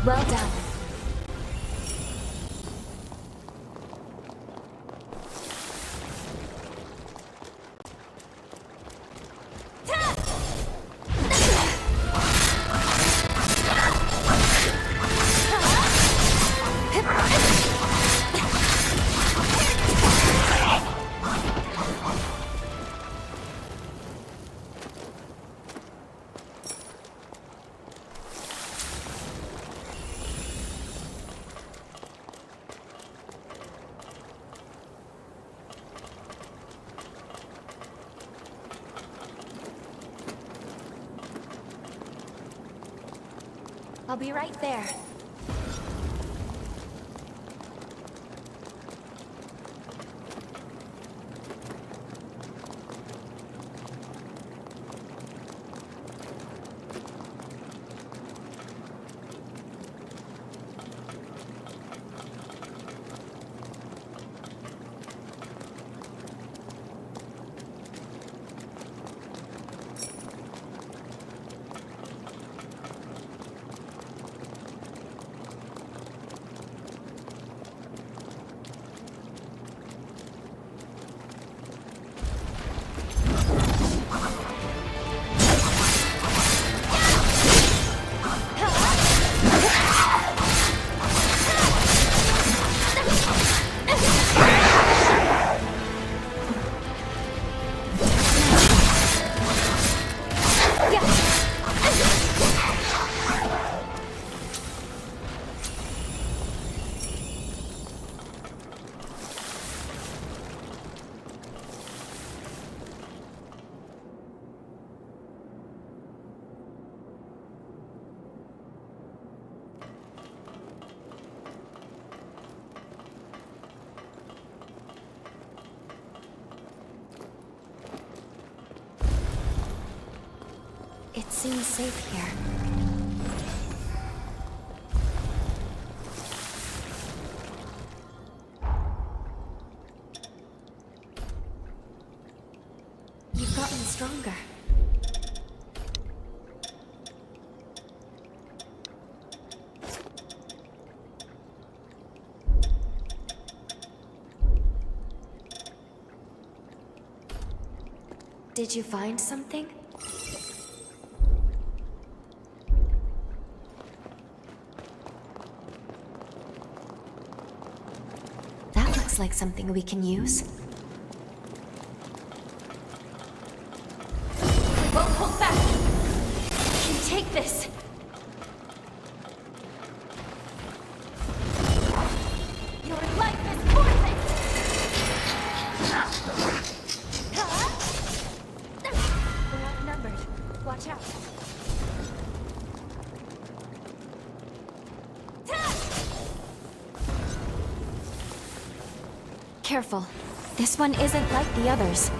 Well done. I'll be right there. It seems safe here. You've gotten stronger. Did you find something? Like something we can use. We won't hold back! You take this! Your life is forfeit! We're outnumbered. Watch out. Careful. This one isn't like the others.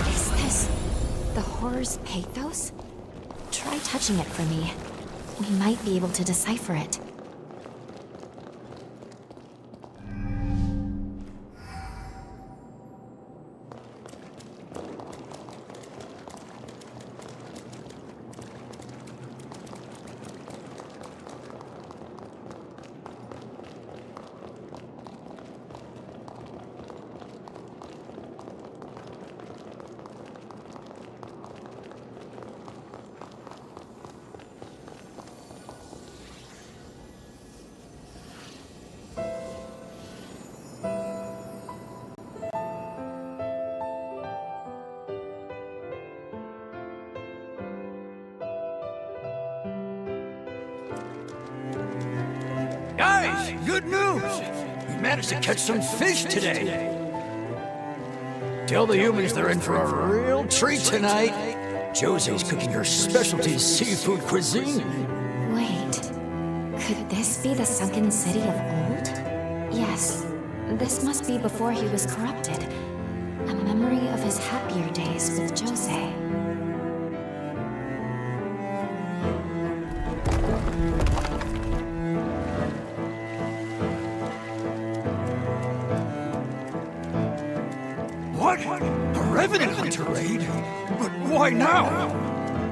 Is this the horror's pathos? Try touching it for me. We might be able to decipher it. Guys, good news! We managed to catch some fish today. Tell the humans they're in for a real treat tonight. Jose's cooking her specialty seafood cuisine. Wait, could this be the sunken city of old? Yes, this must be before he was corrupted. A memory of his happier days with Jose. What? A revenant hunter raid? But why now?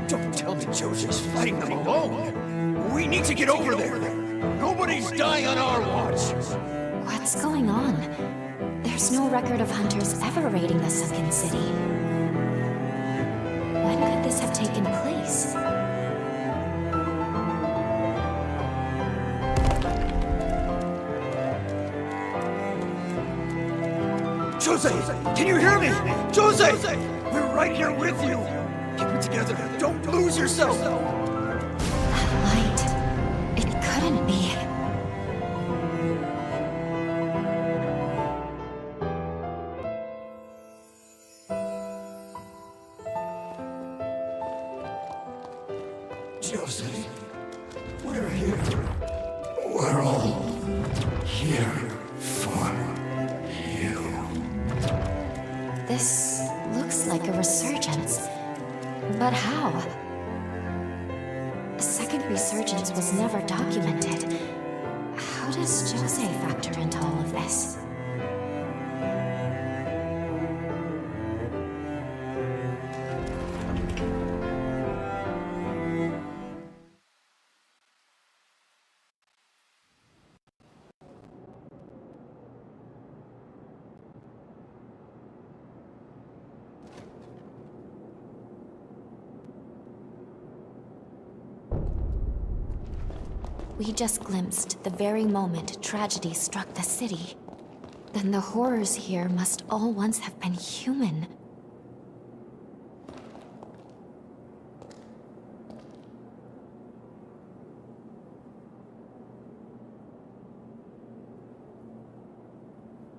Don't tell me Jose's fighting them alone. We need to get over there. Nobody's dying on our watch. What's going on? There's no record of hunters ever raiding the sunken city. When could this have taken place? Jose! Can you hear me? Jose! We're right here with you! Keep it together. Don't lose yourself! That light. It couldn't be. Jose, we're here. We're all here for you. This looks like a resurgence. But how? A second resurgence was never documented. How does Jose factor into all of this? We just glimpsed the very moment tragedy struck the city. Then the horrors here must all once have been human.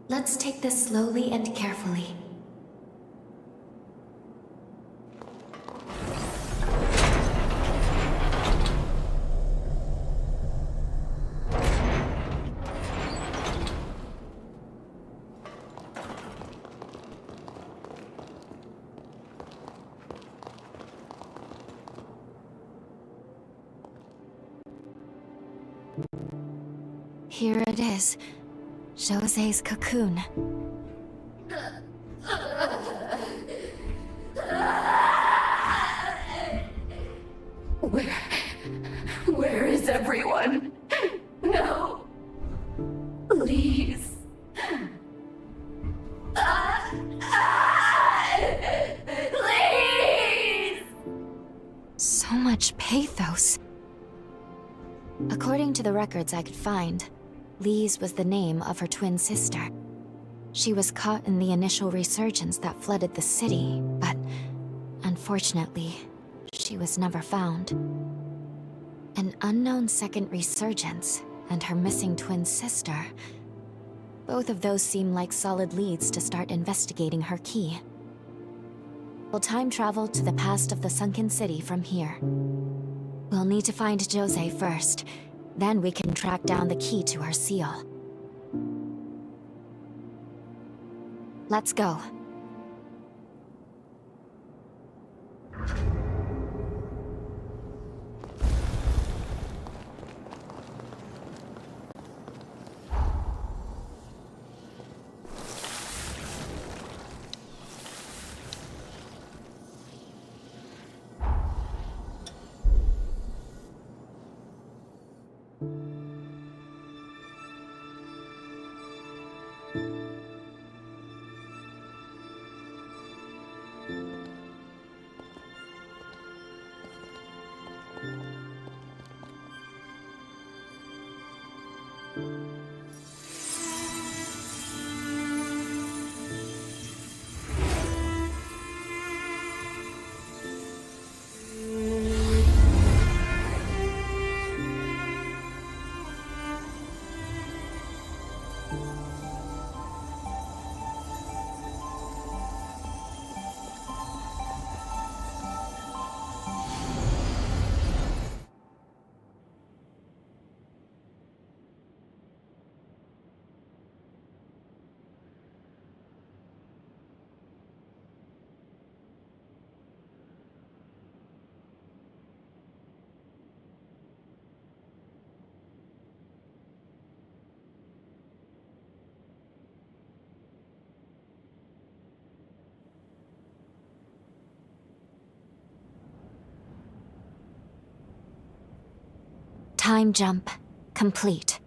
Let's take this slowly and carefully. Here it is, Jose's cocoon. Where is everyone? No. Please. Please! So much pathos. According to the records I could find, Lise was the name of her twin sister. She was caught in the initial resurgence that flooded the city, but unfortunately, she was never found. An unknown second resurgence and her missing twin sister. Both of those seem like solid leads to start investigating her key. We'll time travel to the past of the sunken city from here. We'll need to find Jose first. Then we can track down the key to our seal. Let's go. Time jump complete.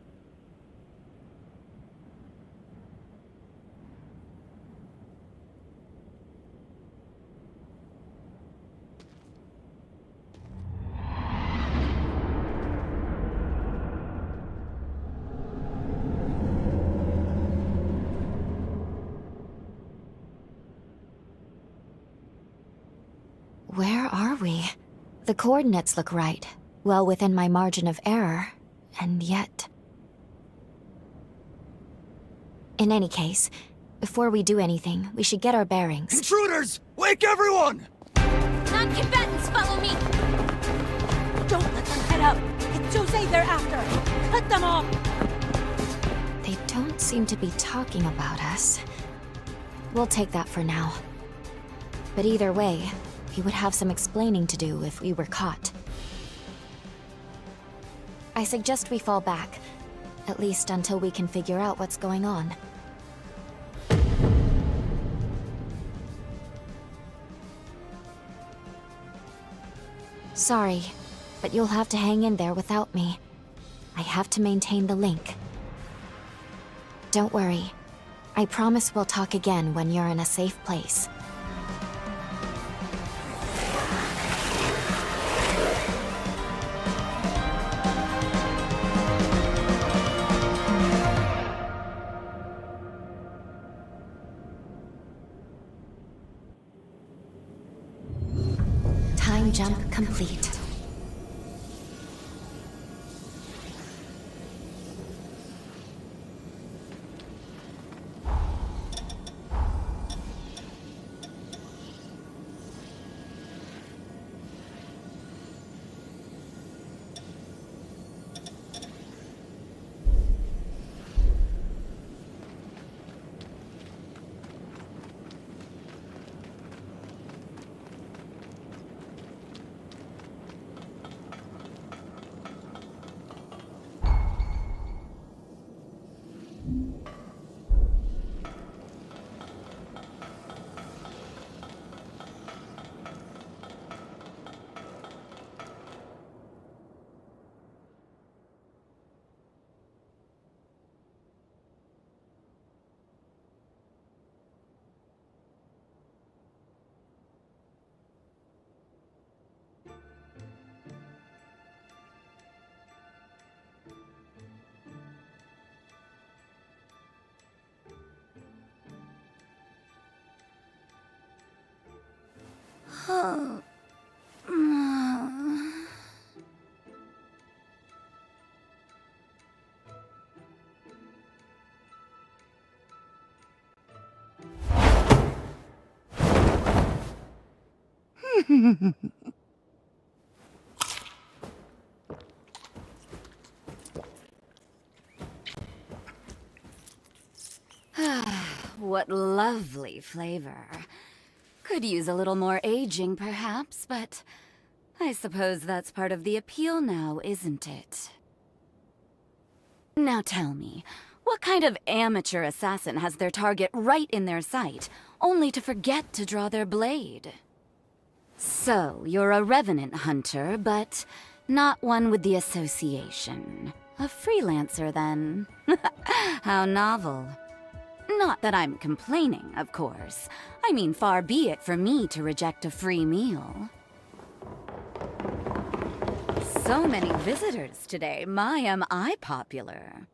Where are we? The coordinates look right, well within my margin of error, and yet... In any case, before we do anything, we should get our bearings. Intruders! Wake everyone! Non-combatants, follow me! Don't let them head out! It's Jose they're after! Cut them off! They don't seem to be talking about us. We'll take that for now. But either way, we would have some explaining to do if we were caught. I suggest we fall back, at least until we can figure out what's going on. Sorry, but you'll have to hang in there without me. I have to maintain the link. Don't worry. I promise we'll talk again when you're in a safe place. Time jump complete. what lovely flavor. Could use a little more aging, perhaps, but I suppose that's part of the appeal now, isn't it? Now tell me, what kind of amateur assassin has their target right in their sight, only to forget to draw their blade? So, you're a revenant hunter, but not one with the association. A freelancer, then. How novel. Not that I'm complaining, of course. I mean, far be it for me to reject a free meal. So many visitors today. My, am I popular.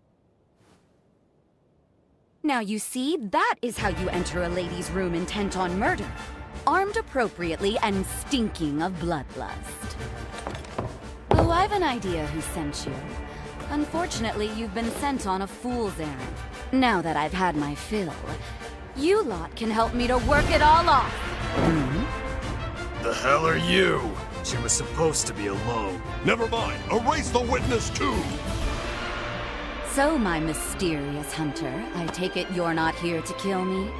Now you see, that is how you enter a lady's room intent on murder. Armed appropriately and stinking of bloodlust. Oh, I've an idea who sent you. Unfortunately, you've been sent on a fool's errand. Now that I've had my fill, you lot can help me to work it all off. The hell are you? She was supposed to be alone. Never mind. Erase the witness, too! So, my mysterious hunter, I take it you're not here to kill me?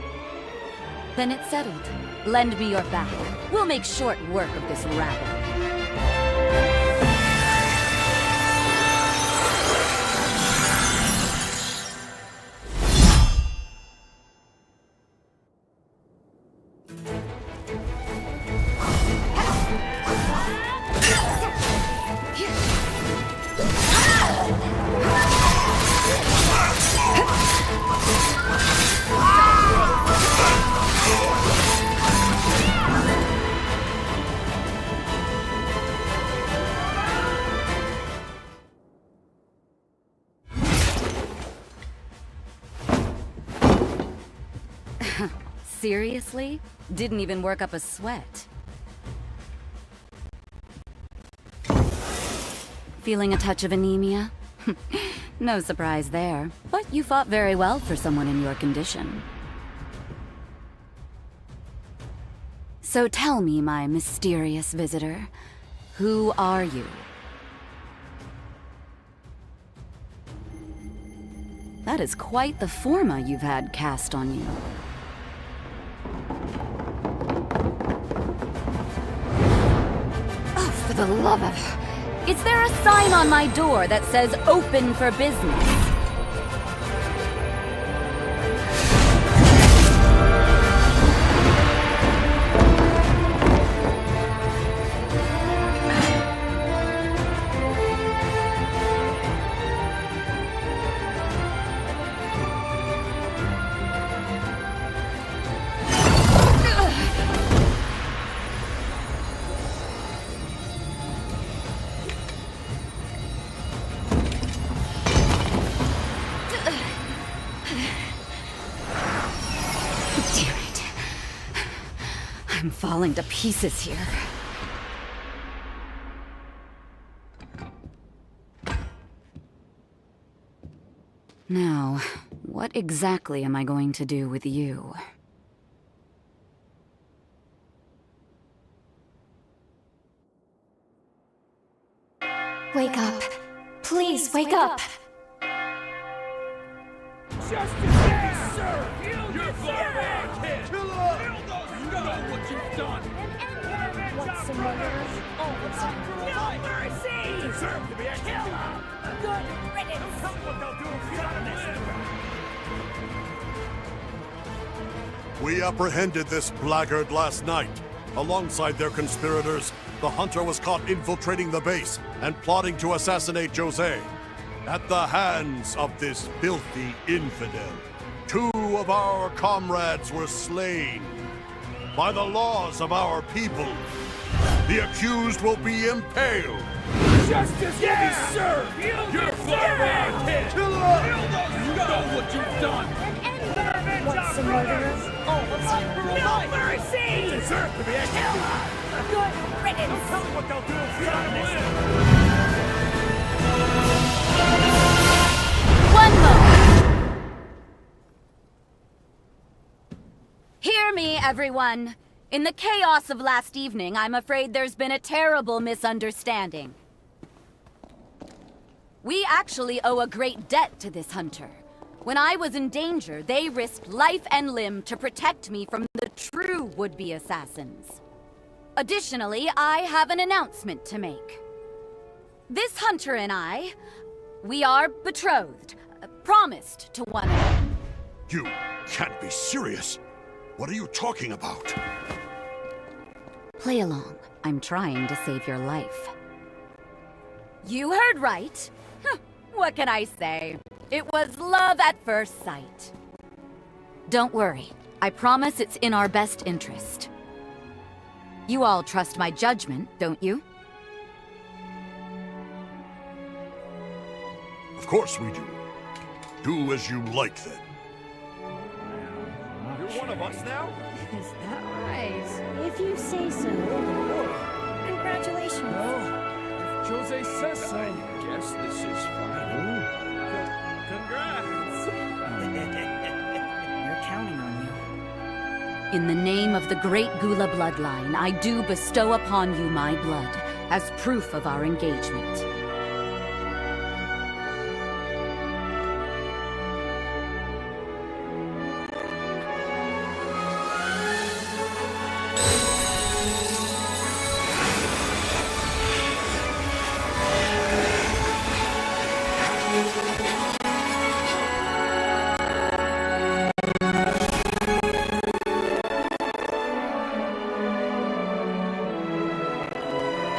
Then it's settled. Lend me your back. We'll make short work of this rabble. Seriously? Didn't even work up a sweat. Feeling a touch of anemia? No surprise there, but you fought very well for someone in your condition. So tell me, my mysterious visitor, who are you? That is quite the forma you've had cast on you. For the love of... Is there a sign on my door that says open for business? I'm falling to pieces here. Now, what exactly am I going to do with you? Wake up. Please, wake up. Justice is served! You're blood, kid! Kill her! You know what you've done! What's the murderers? No mercy! You deserve to be executed! Good riddance! Tell me what they'll do if you don't listen. We apprehended this blackguard last night. Alongside their conspirators, the hunter was caught infiltrating the base and plotting to assassinate Jose. At the hands of this filthy infidel, 2 of our comrades were slain. By the laws of our people, the accused will be impaled. Justice will be served! You're blood, kid! Kill her! You know what you've done! What's the murderers? No mercy! You deserve to be executed! Good riddance! Tell me what they'll do if you don't listen. One moment! Hear me, everyone. In the chaos of last evening, I'm afraid there's been a terrible misunderstanding. We actually owe a great debt to this hunter. When I was in danger, they risked life and limb to protect me from the true would-be assassins. Additionally, I have an announcement to make. This hunter and I, we are betrothed, promised to one another. You can't be serious. What are you talking about? Play along. I'm trying to save your life. You heard right. What can I say? It was love at first sight. Don't worry. I promise it's in our best interest. You all trust my judgment, don't you? Of course we do. Do as you like, then. You're one of us now? Is that right? If you say so. Congratulations. Well, if Jose says so, I guess this is final. Congrats! We're counting on you. In the name of the great Gula bloodline, I do bestow upon you my blood, as proof of our engagement.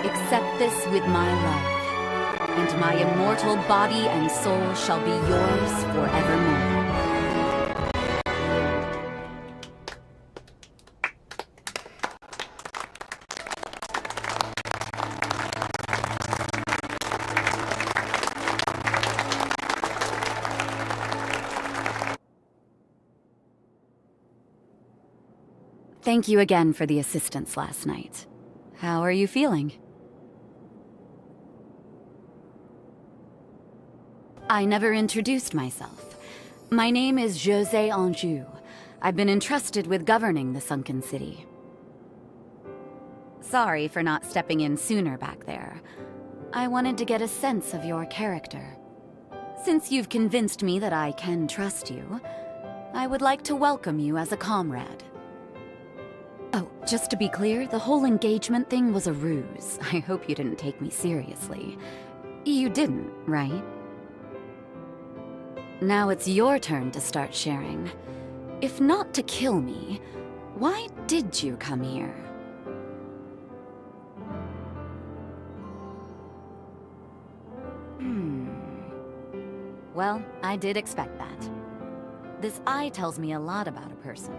Accept this with my love, and my immortal body and soul shall be yours forevermore. Thank you again for the assistance last night. How are you feeling? I never introduced myself. My name is Jose Anjou. I've been entrusted with governing the sunken city. Sorry for not stepping in sooner back there. I wanted to get a sense of your character. Since you've convinced me that I can trust you, I would like to welcome you as a comrade. Oh, just to be clear, the whole engagement thing was a ruse. I hope you didn't take me seriously. You didn't, right? Now it's your turn to start sharing. If not to kill me, why did you come here? Well, I did expect that. This eye tells me a lot about a person.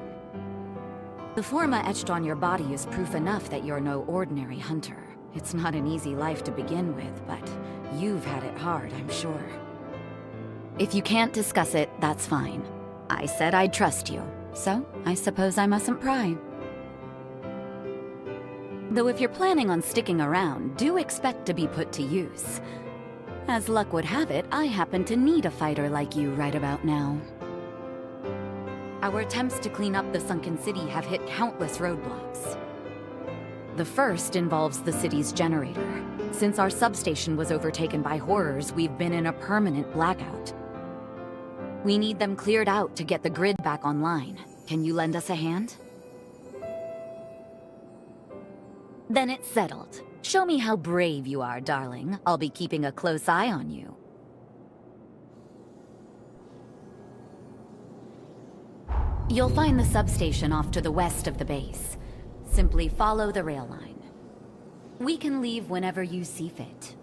The forma etched on your body is proof enough that you're no ordinary hunter. It's not an easy life to begin with, but you've had it hard, I'm sure. If you can't discuss it, that's fine. I said I'd trust you, so I suppose I mustn't pry. Though if you're planning on sticking around, do expect to be put to use. As luck would have it, I happen to need a fighter like you right about now. Our attempts to clean up the sunken city have hit countless roadblocks. The first involves the city's generator. Since our substation was overtaken by horrors, we've been in a permanent blackout. We need them cleared out to get the grid back online. Can you lend us a hand? Then it's settled. Show me how brave you are, darling. I'll be keeping a close eye on you. You'll find the substation off to the west of the base. Simply follow the rail line. We can leave whenever you see fit.